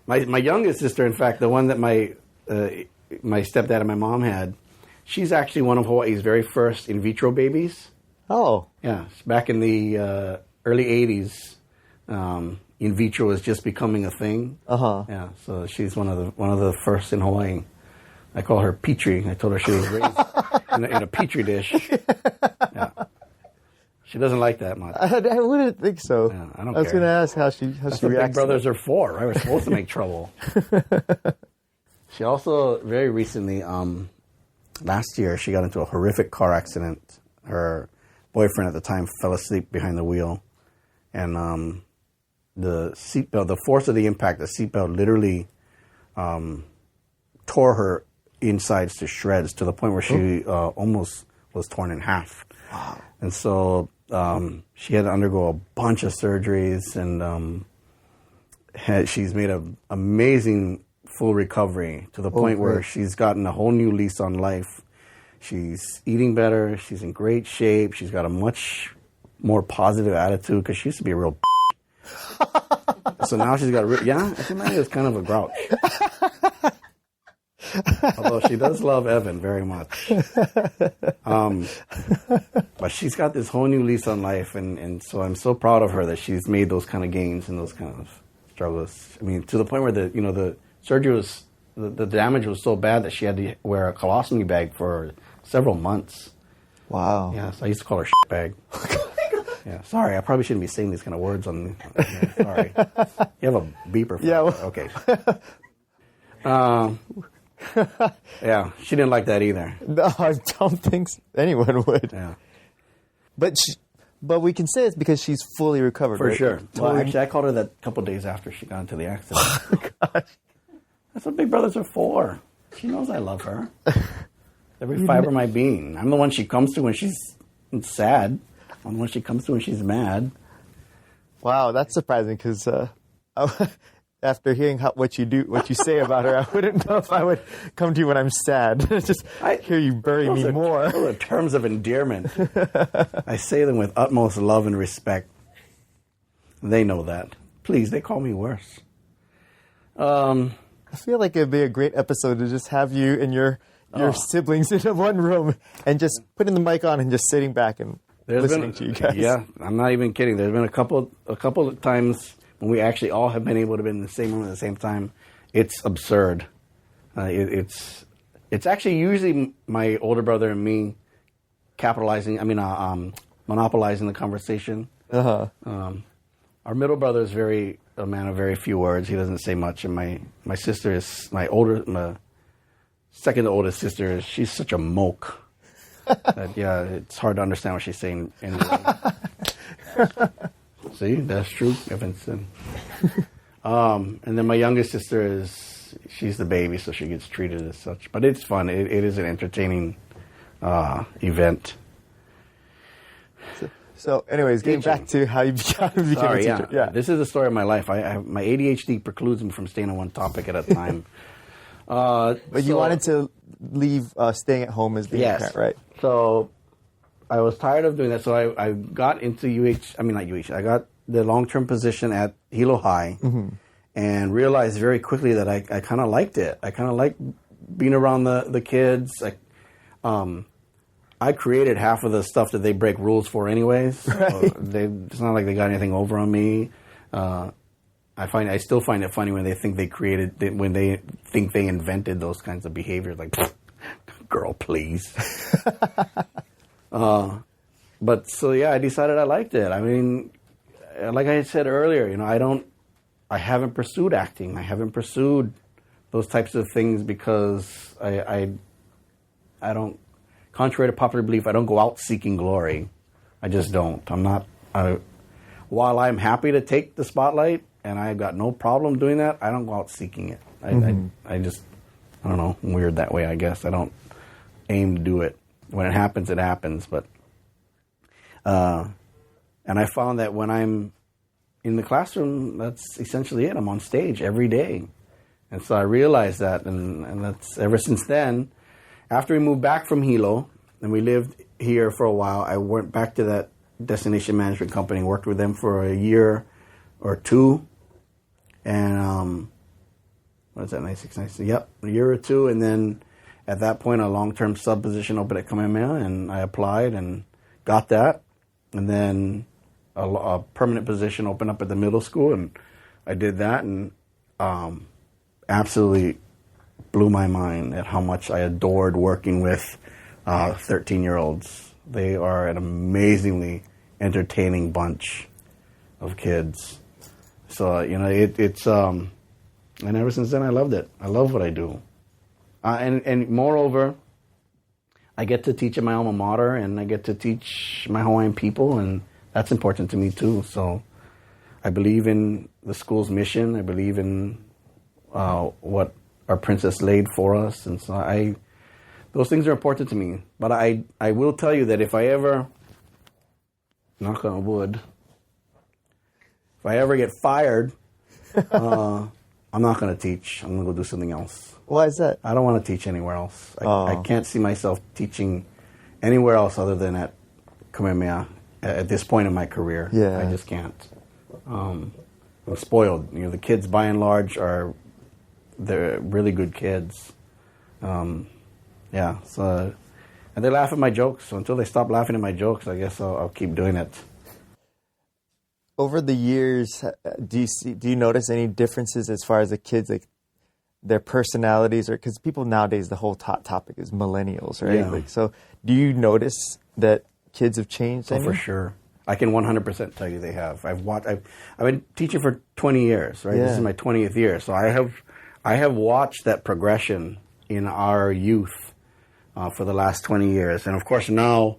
B: My youngest sister, in fact, the one that my stepdad and my mom had, she's actually one of Hawaii's very first in vitro babies.
A: Oh.
B: Yeah. Back in the early 80s, in vitro was just becoming a thing. Yeah. So she's one of the first in Hawaii. I call her Petri. I told her she was raised in a Petri dish. Yeah. She doesn't like that much.
A: I wouldn't think so.
B: Yeah, I don't care.
A: I was going to ask how she
B: That's what
A: reacts.
B: big brothers are for, right? We're supposed to make trouble. She also, very recently, last year, she got into a horrific car accident. Her boyfriend at the time fell asleep behind the wheel. And the seatbelt, the force of the impact, the seatbelt literally tore her insides to shreds to the point where she almost was torn in half.
A: Wow.
B: And so she had to undergo a bunch of surgeries, and she's made an amazing full recovery to the point where she's gotten a whole new lease on life. She's eating better. She's in great shape. She's got a much more positive attitude because she used to be a real So now she's got I think maybe it's kind of a grouch. Although she does love Evan very much. But she's got this whole new lease on life, and so I'm so proud of her that she's made those kind of gains and those kind of struggles. I mean, to the point where the surgery was, the damage was so bad that she had to wear a colostomy bag for several months.
A: Wow.
B: Yeah, so I used to call her shit bag. Yeah, sorry, I probably shouldn't be saying these kind of words on. Sorry, you have a beeper. For okay. Yeah, she didn't like that either.
A: No, I don't think anyone would.
B: Yeah,
A: but we can say it's because she's fully recovered.
B: For
A: right?
B: sure. Well, actually, I called her that a couple of days after she got into the accident.
A: Oh, gosh.
B: That's what big brothers are for. She knows I love her. Every fiber of my being. I'm the one she comes to when she's sad. I'm the one she comes to when she's mad.
A: Wow, that's surprising because after hearing what you say about her, I wouldn't know if I would come to you when I'm sad. I hear you bury me more.
B: Those are terms of endearment. I say them with utmost love and respect. They know that. Please, they call me worse.
A: I feel like it'd be a great episode to just have you and your siblings in one room and just putting the mic on and just sitting back and listening to you guys.
B: Yeah, I'm not even kidding. There's been a couple of times when we actually all have been able to be in the same room at the same time. It's absurd. It's actually usually my older brother and me monopolizing the conversation.
A: Uh-huh.
B: Our middle brother is a man of very few words. He doesn't say much. And my sister is my second oldest sister. She's such a moke. It's hard to understand what she's saying anyway. See, that's true, Evanston. And then my youngest sister she's the baby, so she gets treated as such. But it's fun. It is an entertaining event.
A: So, anyways, getting back to how you became a teacher. Yeah.
B: This is the story of my life. My ADHD precludes me from staying on one topic at a time.
A: But you wanted to leave staying at home as being a parent, right?
B: So I was tired of doing that. So I got into I got the long-term position at Hilo High and realized very quickly that I kind of liked it. I kind of liked being around the kids. I created half of the stuff that they break rules for anyways. Right. So it's not like they got anything over on me. I still find it funny when they think when they think they invented those kinds of behaviors, like, girl, please. But so I decided I liked it. I mean, like I said earlier, I haven't pursued acting. I haven't pursued those types of things because I don't. Contrary to popular belief, I don't go out seeking glory. I just don't. I'm not. While I'm happy to take the spotlight, and I've got no problem doing that, I don't go out seeking it. I don't know. I'm weird that way, I guess. I don't aim to do it. When it happens, it happens. But, and I found that when I'm in the classroom, that's essentially it. I'm on stage every day. And so I realized that, and that's ever since then. After we moved back from Hilo, and we lived here for a while, I went back to that destination management company, worked with them for a year or two. And, what is that, 96? Yep, a year or two. And then at that point, a long-term sub position opened at Kamehameha, and I applied and got that. And then a permanent position opened up at the middle school, and I did that, and absolutely blew my mind at how much I adored working with 13-year-olds. They are an amazingly entertaining bunch of kids. So, it's and ever since then I loved it. I love what I do. And moreover, I get to teach at my alma mater, and I get to teach my Hawaiian people, and that's important to me too. So I believe in the school's mission. I believe in what our princess laid for us, and so those things are important to me. But I will tell you that if I ever, knock on wood, if I ever get fired, I'm not going to teach. I'm going to go do something else.
A: Why is that?
B: I don't want to teach anywhere else. I can't see myself teaching anywhere else other than at Kamehameha at this point in my career.
A: Yeah.
B: I just can't. I'm spoiled. The kids by and large they're really good kids. Yeah. So, and they laugh at my jokes. So until they stop laughing at my jokes, I guess I'll keep doing it.
A: Over the years, do you notice any differences as far as the kids, like their personalities, or because people nowadays the whole topic is millennials, right?
B: Yeah.
A: Like, so do you notice that kids have changed?
B: Oh, for sure. I can 100% tell you they have. I've been teaching for 20 years, right?
A: Yeah.
B: This is my 20th year, so I have watched that progression in our youth for the last 20 years, and of course now,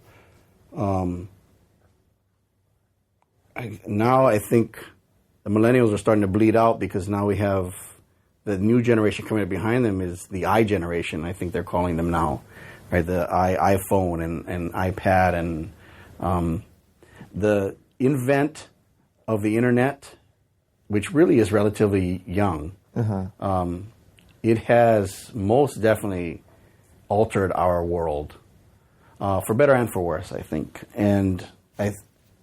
B: I think the millennials are starting to bleed out because now we have the new generation coming up behind them is the I generation. I think they're calling them now, right? The iPhone and iPad and the invent of the internet, which really is relatively young. It has most definitely altered our world, for better and for worse, I think. And I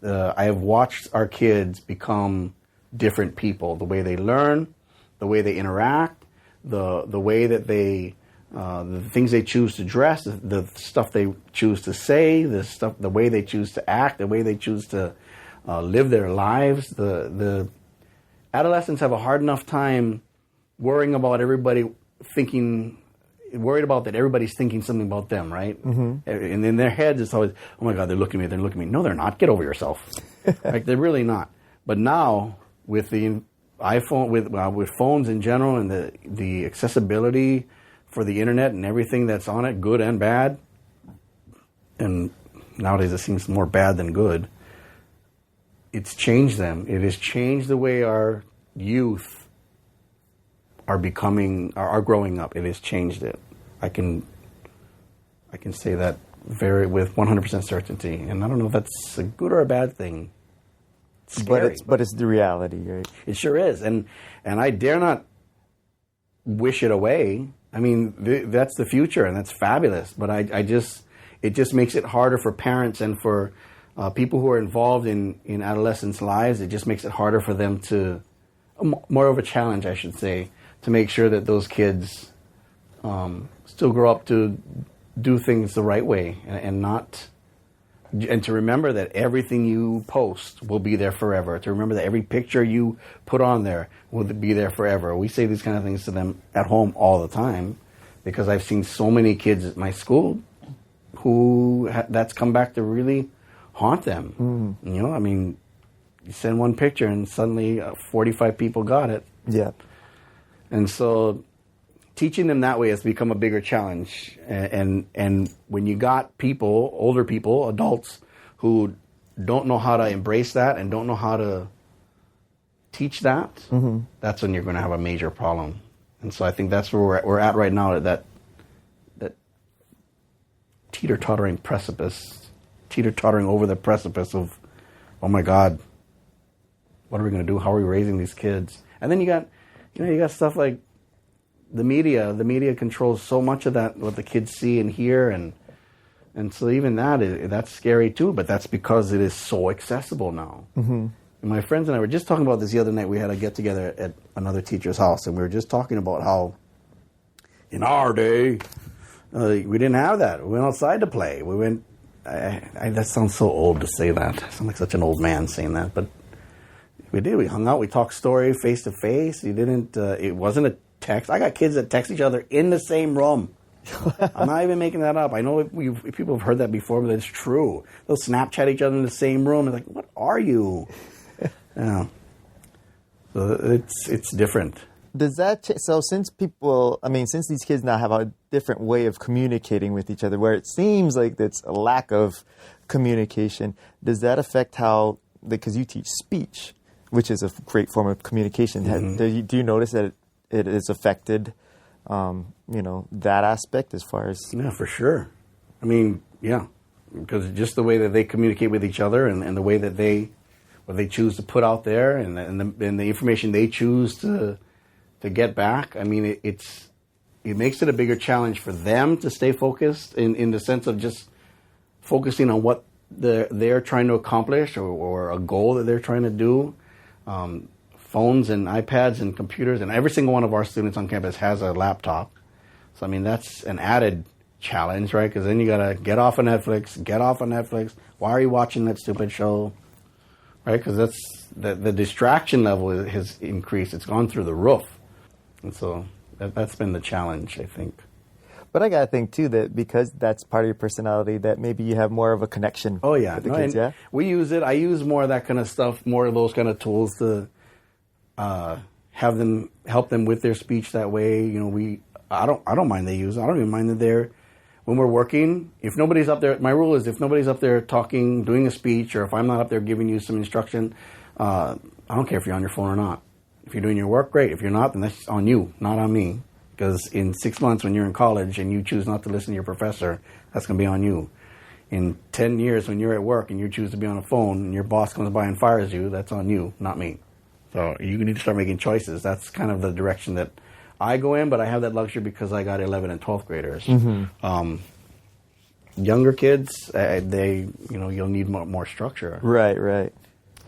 B: have watched our kids become different people. The way they learn, the way they interact, the way that they, the things they choose to dress, the stuff they choose to say, the way they choose to act, the way they choose to live their lives. The adolescents have a hard enough time worrying about worried about that everybody's thinking something about them, right? And in their heads, it's always, oh my God, they're looking at me. No, they're not. Get over yourself. Like, they're really not. But now, with the iPhone, with phones in general, and the accessibility for the internet and everything that's on it, good and bad, and nowadays it seems more bad than good, it's changed them. It has changed the way our youth are growing up. It has changed it. I can say that with 100% certainty, and I don't know if that's a good or a bad thing. It's scary,
A: but it's the reality, right?
B: It sure is, and I dare not wish it away. I mean, that's the future, and that's fabulous. But it just makes it harder for parents and for people who are involved in adolescents' lives. It just makes it harder for them more of a challenge, I should say, to make sure that those kids still grow up to do things the right way and to remember that everything you post will be there forever. To remember that every picture you put on there will be there forever. We say these kind of things to them at home all the time because I've seen so many kids at my school who that's come back to really haunt them. You know, I mean, you send one picture and suddenly 45 people got it.
A: Yeah.
B: And so teaching them that way has become a bigger challenge. And when you got older people, adults, who don't know how to embrace that and don't know how to teach that, that's when you're going to have a major problem. And so I think that's where we're at right now, that teeter-tottering over the precipice of, oh my God, what are we going to do? How are we raising these kids? And then you got stuff like the media. The media controls so much of that, what the kids see and hear, and so even that's scary too. But that's because it is so accessible now. And my friends and I were just talking about this the other night. We had a get together at another teacher's house, and we were just talking about how in our day we didn't have that. We went outside to play. We went. That sounds so old to say that. I sound like such an old man saying that, but we did. We hung out. We talked story face to face. It wasn't a text. I got kids that text each other in the same room. I'm not even making that up. I know people have heard that before, but it's true. They'll Snapchat each other in the same room. It's like, what are you? Yeah. So it's different.
A: Does that so since these kids now have a different way of communicating with each other, where it seems like it's a lack of communication, does that affect how? Because you teach speech, which is a great form of communication. Do you notice that it has affected, that aspect as far as? Yeah,
B: for sure. I mean, yeah, because just the way that they communicate with each other and the way that what they choose to put out there and the information they choose to get back. I mean, it makes it a bigger challenge for them to stay focused in the sense of just focusing on what they're trying to accomplish or a goal that they're trying to do. Phones and iPads and computers, and every single one of our students on campus has a laptop. So, I mean, that's an added challenge, right? Because then you got to get off of Netflix. Why are you watching that stupid show? Right? Because that's the distraction level has increased. It's gone through the roof. And so that's been the challenge, I think.
A: But I got to think, too, that because that's part of your personality, that maybe you have more of a connection with the kids, yeah?
B: We use it. I use more of that kind of stuff, more of those kind of tools to help them with their speech that way. You know, I don't mind they use it. I don't even mind that they're, when we're working, if nobody's up there, my rule is if nobody's up there talking, doing a speech, or if I'm not up there giving you some instruction, I don't care if you're on your phone or not. If you're doing your work, great. If you're not, then that's on you, not on me. Because in 6 months when you're in college and you choose not to listen to your professor, that's going to be on you. In 10 years when you're at work and you choose to be on a phone and your boss comes by and fires you, that's on you, not me. So you need to start making choices. That's kind of the direction that I go in, but I have that luxury because I got 11 and 12th graders. Mm-hmm. Younger kids, you'll need more structure.
A: Right.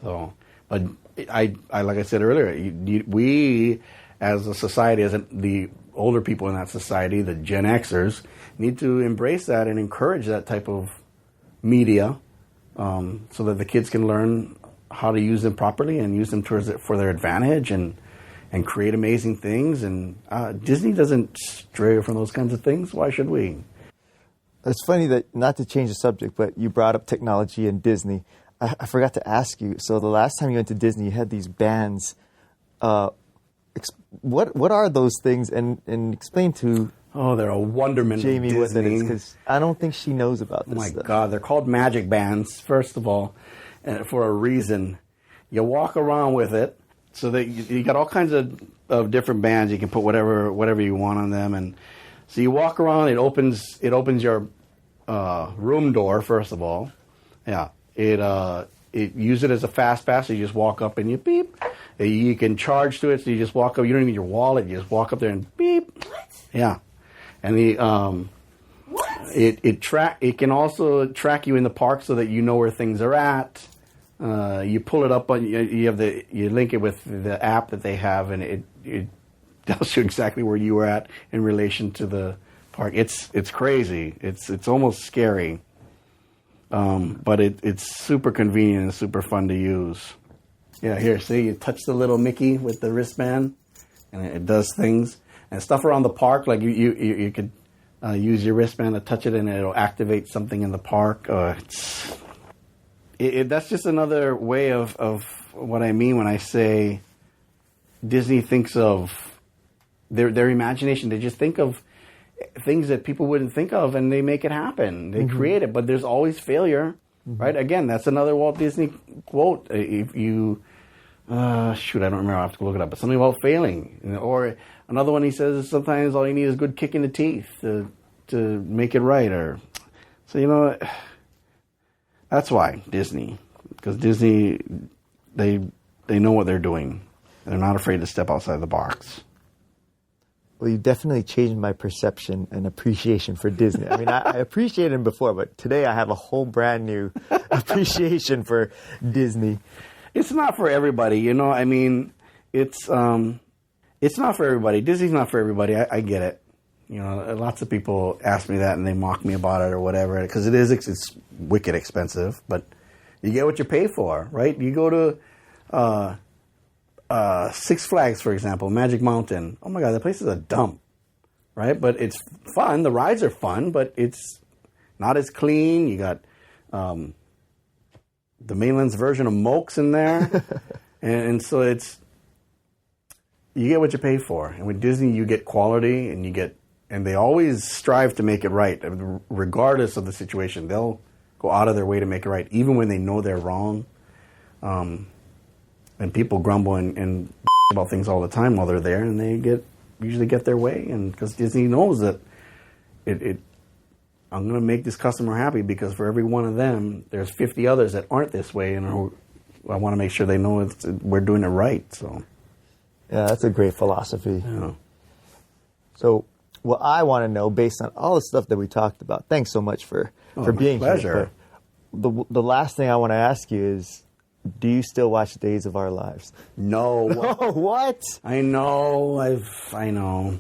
B: So, but I like I said earlier, we as a society, the older people in that society, the Gen Xers, need to embrace that and encourage that type of media so that the kids can learn how to use them properly and use them for their advantage and create amazing things. And Disney doesn't stray from those kinds of things. Why should we?
A: It's funny that, not to change the subject, but you brought up technology and Disney. I forgot to ask you, so the last time you went to Disney, you had these bands. What are those things? And explain to
B: they're a wonderment
A: Jamie
B: of Disney.
A: What it is, because I don't think she knows about this stuff.
B: God, they're called magic bands, first of all, for a reason. You walk around with it, so that you got all kinds of different bands. You can put whatever you want on them, and so you walk around. It opens your room door, first of all. Yeah, it use it as a fast pass. So you just walk up and you beep. You can charge to it, so you just walk up. You don't even need your wallet. You just walk up there and beep. What? Yeah, and it can also track you in the park so that you know where things are at. You pull it up on you link it with the app that they have, and it tells you exactly where you were at in relation to the park. It's crazy. It's almost scary, but it's super convenient and super fun to use. Yeah, here, see, you touch the little Mickey with the wristband, and it does things. And stuff around the park, like you could use your wristband to touch it, and it'll activate something in the park. That's just another way of what I mean when I say Disney thinks of their imagination. They just think of things that people wouldn't think of, and they make it happen. They create it, but there's always failure. Right? Again, that's another Walt Disney quote. If you, I don't remember. I have to look it up. But something about failing. Or another one he says, sometimes all you need is a good kick in the teeth to make it right. So, that's why Disney. Because Disney, they know what they're doing. They're not afraid to step outside the box.
A: Well, you definitely changed my perception and appreciation for Disney. I mean, I appreciated him before, but today I have a whole brand new appreciation for Disney.
B: It's not for everybody, I mean, it's not for everybody. Disney's not for everybody. I get it. Lots of people ask me that and they mock me about it or whatever, because it's wicked expensive, but you get what you pay for, right? You go to Six Flags, for example, Magic Mountain. Oh my God, that place is a dump, right? But it's fun. The rides are fun, but it's not as clean. You got the mainland's version of Mokes in there, and so you get what you pay for. And with Disney, you get quality, and they always strive to make it right, regardless of the situation. They'll go out of their way to make it right, even when they know they're wrong. And people grumble and about things all the time while they're there, and they usually get their way. And because Disney knows that I'm going to make this customer happy, because for every one of them, there's 50 others that aren't this way, and I want to make sure they know we're doing it right. So,
A: yeah, that's a great philosophy.
B: Yeah.
A: So, what I want to know, based on all the stuff that we talked about, thanks so much for being
B: pleasure.
A: here. The last thing I want to ask you is, do you still watch Days of Our Lives?
B: No.
A: What?
B: I know. I know.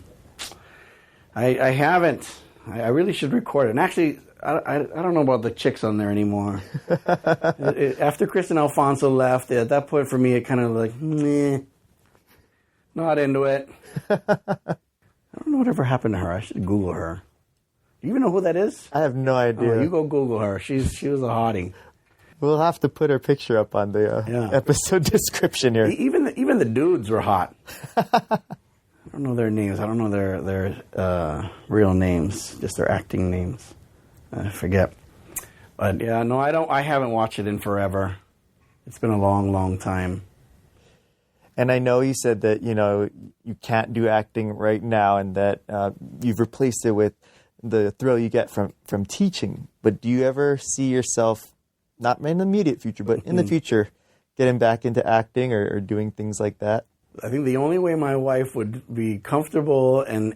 B: I haven't. I really should record it. And actually, I don't know about the chicks on there anymore. After Chris and Alfonso left, at that point for me, it kind of like, meh, not into it. I don't know whatever happened to her. I should Google her. Do you even know who that is?
A: I have no idea.
B: Oh, you go Google her. She was a hottie.
A: We'll have to put her picture up on the episode description here.
B: Even the dudes were hot. I don't know their names. I don't know their real names. Just their acting names. I forget. But yeah, no, I haven't watched it in forever. It's been a long, long time.
A: And I know you said that, you can't do acting right now and that you've replaced it with the thrill you get from teaching. But do you ever see yourself, not in the immediate future, but in the future, getting back into acting or doing things like that?
B: I think the only way my wife would be comfortable and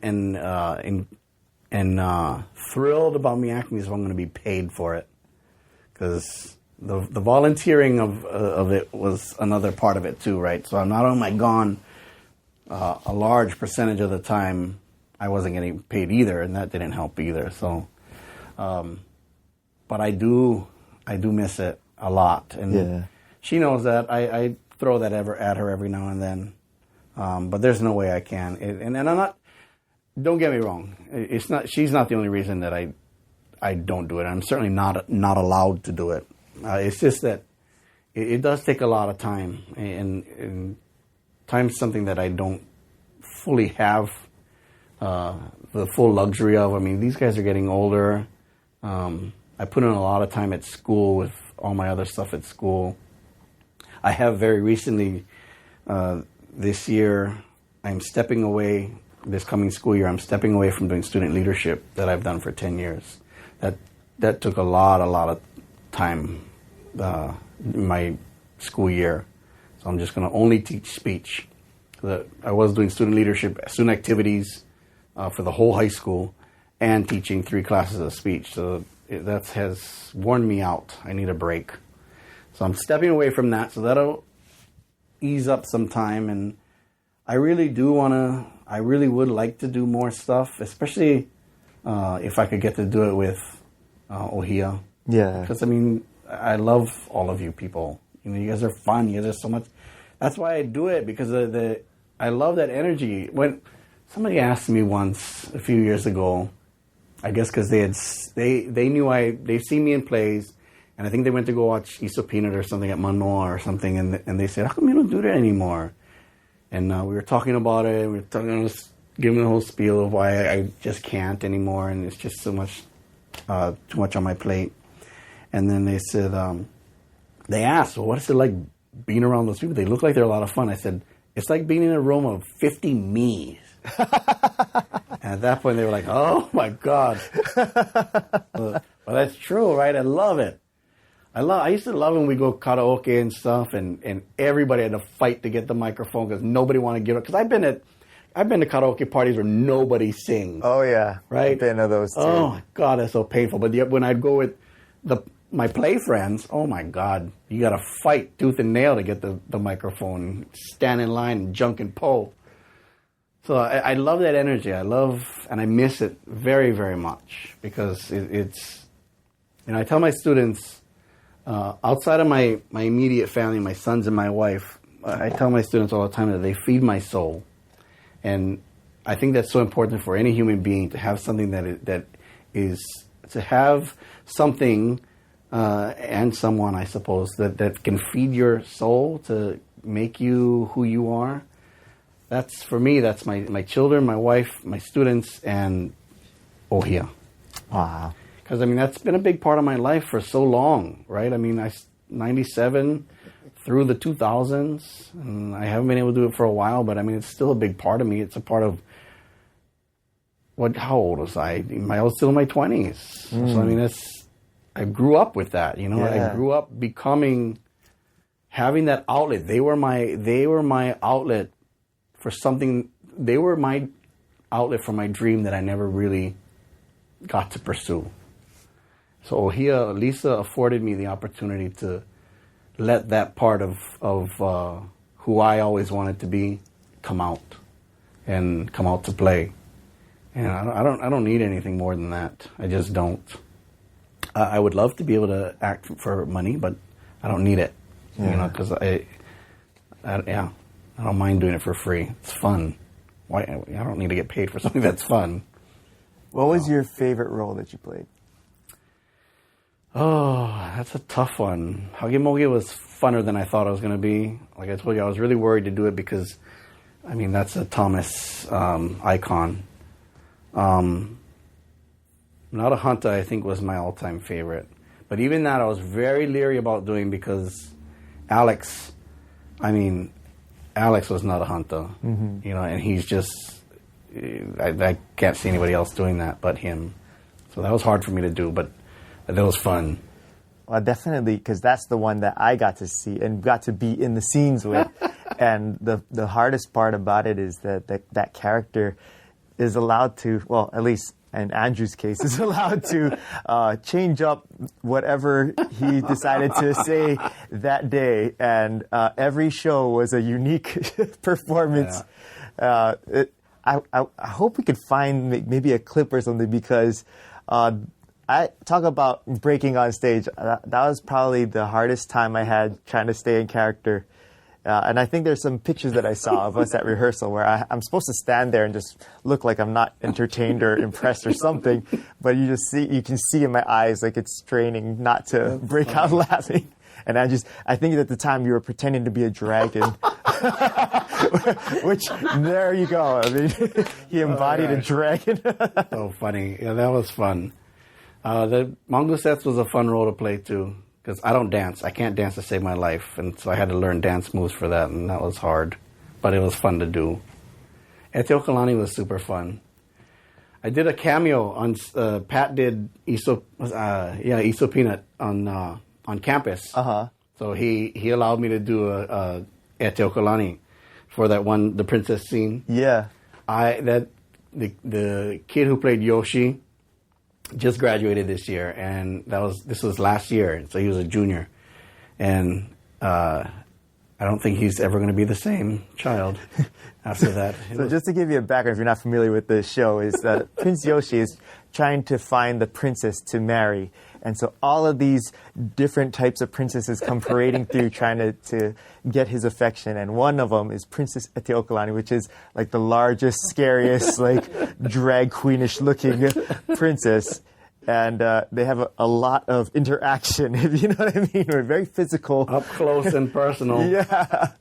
B: thrilled about me acting is if I'm going to be paid for it. Because the volunteering of it was another part of it too, right? So I'm not only gone a large percentage of the time, I wasn't getting paid either, and that didn't help either. So, but I do miss it a lot, and she knows that. I throw that at her every now and then, but there's no way I can. And I'm not. Don't get me wrong. It's not. She's not the only reason that I don't do it. I'm certainly not allowed to do it. It's just that it does take a lot of time, and time's something that I don't fully have the full luxury of. I mean, these guys are getting older. I put in a lot of time at school with all my other stuff at school. I have very recently, this year, I'm stepping away. This coming school year, I'm stepping away from doing student leadership that I've done for 10 years. That took a lot of time in my school year. So I'm just going to only teach speech. I was doing student leadership, student activities for the whole high school, and teaching 3 classes of speech. So that has worn me out. I need a break. So I'm stepping away from that. So that'll ease up some time. And I really would like to do more stuff, especially if I could get to do it with Ohia.
A: Yeah.
B: Because, I mean, I love all of you people. You guys are fun. You guys are so much. That's why I do it, because I love that energy. When somebody asked me once a few years ago, I guess because they knew they've seen me in plays, and I think they went to go watch Iso Peanut or something at Manoa or something, and they said, "How come you don't do that anymore?" And we were talking about it. We were giving the whole spiel of why I just can't anymore, and it's just so much, too much on my plate. And then they said, they asked, "Well, what is it like being around those people? They look like they're a lot of fun." I said, "It's like being in a room of 50 me's." And at that point, they were like, "Oh my God!" Well, that's true, right? I love it. I used to love when we go karaoke and stuff, and everybody had to fight to get the microphone because nobody wanted to give it. Because I've been to karaoke parties where nobody sings.
A: Oh yeah,
B: right.
A: I've been to those too.
B: Oh my God, that's so painful. But when I'd go with my play friends, oh my God, you got to fight tooth and nail to get the microphone, stand in line and junk and pull. So I love that energy. And I miss it very, very much, because it's, I tell my students, outside of my immediate family, my sons and my wife, I tell my students all the time that they feed my soul. And I think that's so important for any human being, to have something that is to have something and someone, I suppose, that can feed your soul, to make you who you are. That's, for me, that's my children, my wife, my students, and Ohia.
A: Wow.
B: Because, that's been a big part of my life for so long, right? 97 through the 2000s, and I haven't been able to do it for a while, but, it's still a big part of me. It's a part of, how old was I? I was still in my 20s. So, I grew up with that, I grew up having that outlet. They were my outlet for something. They were my outlet for my dream that I never really got to pursue. So Ohia, Lisa afforded me the opportunity to let that part of who I always wanted to be come out to play. And I don't need anything more than that. I just don't. I would love to be able to act for money, but I don't need it. You know, because I don't mind doing it for free. It's fun. Why? I don't need to get paid for something that's fun.
A: What was your favorite role that you played?
B: Oh, that's a tough one. Hage was funner than I thought it was going to be. Like I told you, I was really worried to do it because, I mean, that's a Thomas icon. Not a Hunter, I think, was my all-time favorite. But even that, I was very leery about doing because Alex was not a Hunter. Mm-hmm. You know, and he's just, I can't see anybody else doing that but him. So that was hard for me to do, but that was fun.
A: Well, definitely, because that's the one that I got to see and got to be in the scenes with. And the hardest part about it is that character is allowed to, well, at least in Andrew's case, is allowed to change up whatever he decided to say that day. And every show was a unique performance. Yeah. I hope we could find maybe a clip or something because I talk about breaking on stage. That was probably the hardest time I had trying to stay in character. And I think there's some pictures that I saw of us at rehearsal where I'm supposed to stand there and just look like I'm not entertained or impressed or something. But you can see in my eyes like it's straining not to break out laughing. And I think at the time you were pretending to be a dragon. Which, there you go. I mean, he embodied a dragon.
B: So funny. Yeah, that was fun. The mongoose was a fun role to play too. Because I don't dance. I can't dance to save my life. And so I had to learn dance moves for that, and that was hard. But it was fun to do. Eteokalani was super fun. I did a cameo on, Pat did Iso Peanut on campus.
A: Uh-huh.
B: So he allowed me to do a Eteokalani for that one, the princess scene.
A: Yeah.
B: The kid who played Yoshi just graduated this year, and this was last year, so he was a junior, and I don't think he's ever going to be the same child after that.
A: So just to give you a background, if you're not familiar with the show, is that Prince Yoshi is trying to find the princess to marry, and so all of these different types of princesses come parading through trying to get his affection, and one of them is Princess Eteokalani, which is like the largest, scariest, like drag queenish looking princess. And they have a lot of interaction, if you know what I mean. We're very physical.
B: Up close and personal.
A: Yeah.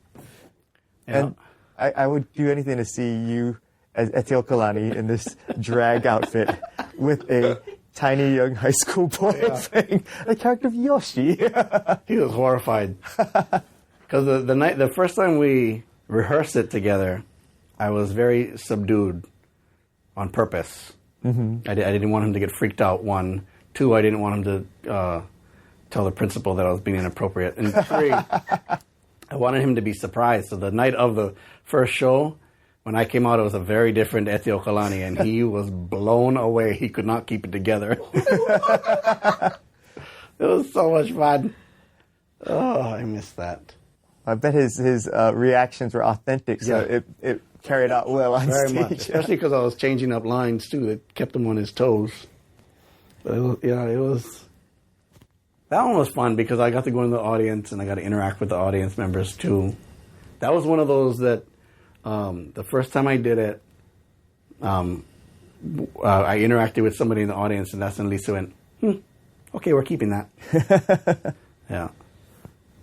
A: And I would do anything to see you as Eteokalani in this drag outfit with a tiny young high school boy playing the character of Yoshi.
B: He was horrified. Because the first time we rehearsed it together, I was very subdued on purpose. Mm-hmm. I didn't want him to get freaked out, 1. 2, I didn't want him to tell the principal that I was being inappropriate. And 3, I wanted him to be surprised. So the night of the first show, when I came out, it was a very different Eteokalani, and he was blown away. He could not keep it together. It was so much fun. Oh, I missed that.
A: I bet his reactions were authentic, so it carried out well on
B: very
A: stage.
B: Much, especially because I was changing up lines too that kept him on his toes. But it was that one was fun because I got to go in the audience and I got to interact with the audience members too. That was one of those that the first time I did it, I interacted with somebody in the audience, and that's when Lisa went, "Okay, we're keeping that." Yeah,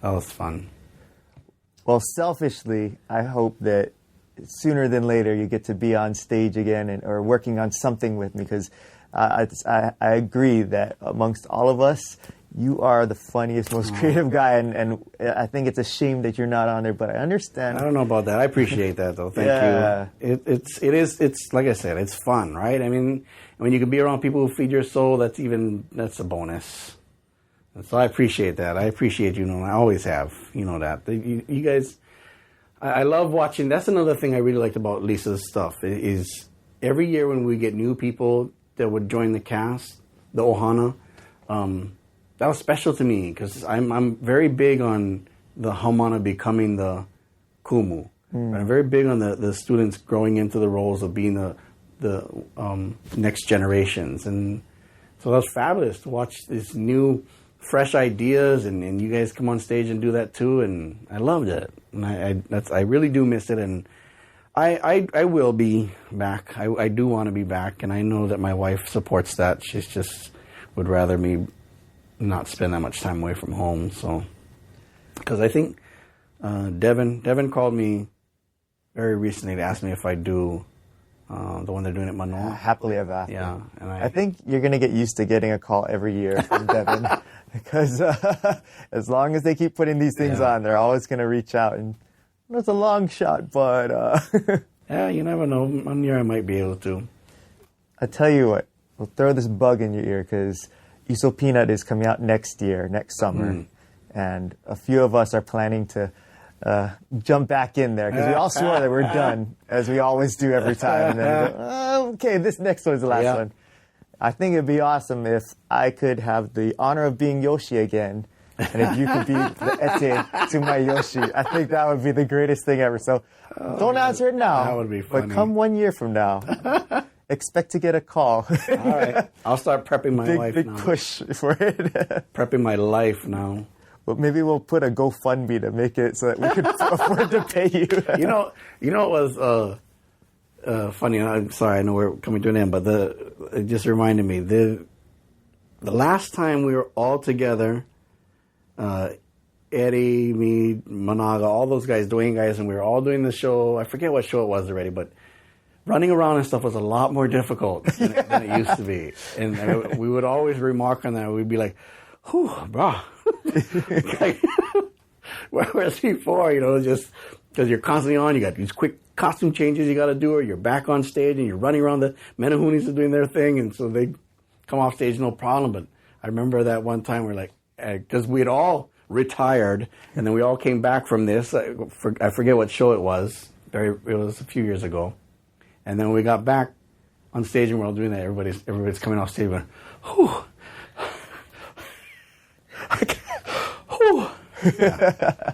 B: that was fun.
A: Well, selfishly, I hope that sooner than later you get to be on stage again or working on something with me, because I agree that amongst all of us, you are the funniest, most creative guy, and I think it's a shame that you're not on there, but I understand.
B: I don't know about that. I appreciate that, though. Thank you. It's like I said, it's fun, right? I mean, when you can be around people who feed your soul, that's a bonus. And so I appreciate that. I appreciate you, Nolan. I always have. You know that. You guys, I love watching. That's another thing I really liked about Lisa's stuff is every year when we get new people that would join the cast, the Ohana, that was special to me because I'm very big on the Haumana becoming the Kumu. I'm very big on the students growing into the roles of being next generations. And so that was fabulous to watch these new, fresh ideas, and you guys come on stage and do that too, and I loved it. And I really do miss it, and I will be back. I do want to be back, and I know that my wife supports that. She's just would rather me not spend that much time away from home. So, because I think Devin called me very recently to ask me if I do the one they're doing at Manoa.
A: Happily ever after.
B: Yeah, and
A: I think you're going to get used to getting a call every year from Devin, because as long as they keep putting these things on, they're always going to reach out. And it's a long shot, but
B: yeah, you never know. One year I might be able to.
A: I tell you what, we'll throw this bug in your ear, because Iso Peanut is coming out next summer, and a few of us are planning to jump back in there, because we all swore that we're done, as we always do every time. And then we go, oh, okay, this next one's the last one. I think it'd be awesome if I could have the honor of being Yoshi again, and if you could be the ete to my Yoshi. I think that would be the greatest thing ever. So don't answer it now.
B: That would be funny.
A: But come 1 year from now, expect to get a call.
B: All right. I'll start prepping my life now.
A: Big push for it.
B: Prepping my life now.
A: But maybe we'll put a GoFundMe to make it so that we could afford to pay you. You know what was funny? I'm sorry, I know we're coming to an end, but it just reminded me the last time we were all together, Eddie, me, Managa, all those guys, Dwayne guys, and we were all doing the show. I forget what show it was already, but running around and stuff was a lot more difficult than it used to be. And we would always remark on that. We'd be like, whew, bro. Whereas before, just because you're constantly on, you got these quick costume changes you got to do, or you're back on stage and you're running around. The Menahunis are doing their thing, and so they come off stage no problem. But I remember that one time we're like, because we had all retired, and then we all came back from this. I forget what show it was. It was a few years ago. And then when we got back on stage and we're all doing that, everybody's coming off stage going, whew. Yeah.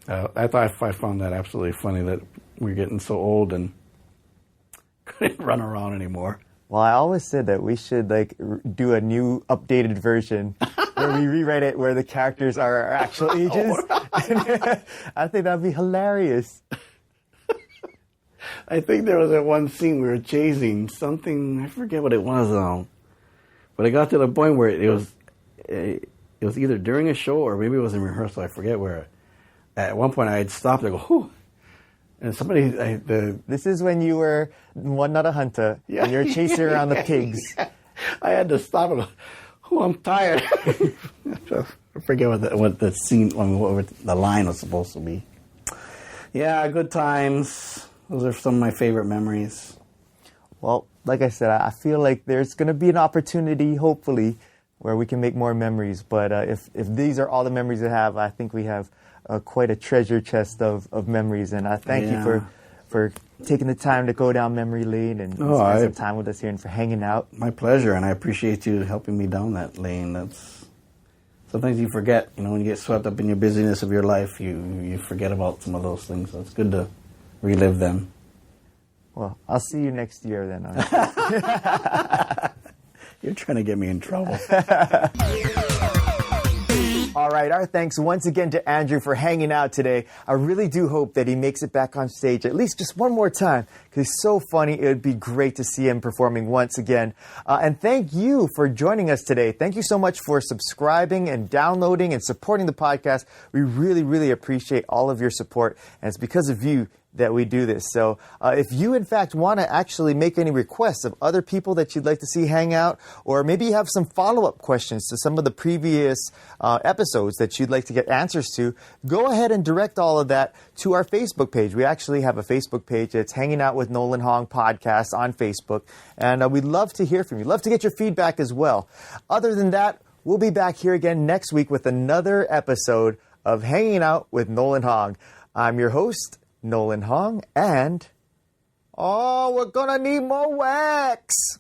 A: I found that absolutely funny that we're getting so old and couldn't run around anymore. Well, I always said that we should do a new updated version where we rewrite it where the characters are our actual ages. I think that'd be hilarious.
B: I think there was that one scene we were chasing something. I forget what it was though, but it got to the point where it was either during a show or maybe it was in rehearsal. I forget where. At one point I had stopped and go, whew. And somebody...
A: This is when you were one not a hunter, and you're chasing around the pigs.
B: I had to stop and go, whew, I'm tired. I forget what the scene, what the line was supposed to be. Yeah, good times. Those are some of my favorite memories.
A: Well, like I said, I feel like there's going to be an opportunity, hopefully, where we can make more memories. But if these are all the memories I have, I think we have quite a treasure chest of memories. And I thank you for taking the time to go down memory lane and spend some time with us here and for hanging out.
B: My pleasure, and I appreciate you helping me down that lane. Sometimes you forget, when you get swept up in your busyness of your life, you forget about some of those things. So it's good to relive them.
A: Well, I'll see you next year then.
B: You're trying to get me in trouble.
A: All right, our thanks once again to Andrew for hanging out today. I really do hope that he makes it back on stage at least just one more time, because he's so funny. It would be great to see him performing once again. And thank you for joining us today. Thank you so much for subscribing and downloading and supporting the podcast. We really, really appreciate all of your support, and it's because of you that we do this. So if you, in fact, want to actually make any requests of other people that you'd like to see hang out, or maybe you have some follow-up questions to some of the previous episodes that you'd like to get answers to, go ahead and direct all of that to our Facebook page. We actually have a Facebook page. It's Hanging Out with Nolan Hong Podcast on Facebook. And we'd love to hear from you. Love to get your feedback as well. Other than that, we'll be back here again next week with another episode of Hanging Out with Nolan Hong. I'm your host, Nolan Hong, and we're gonna need more wax.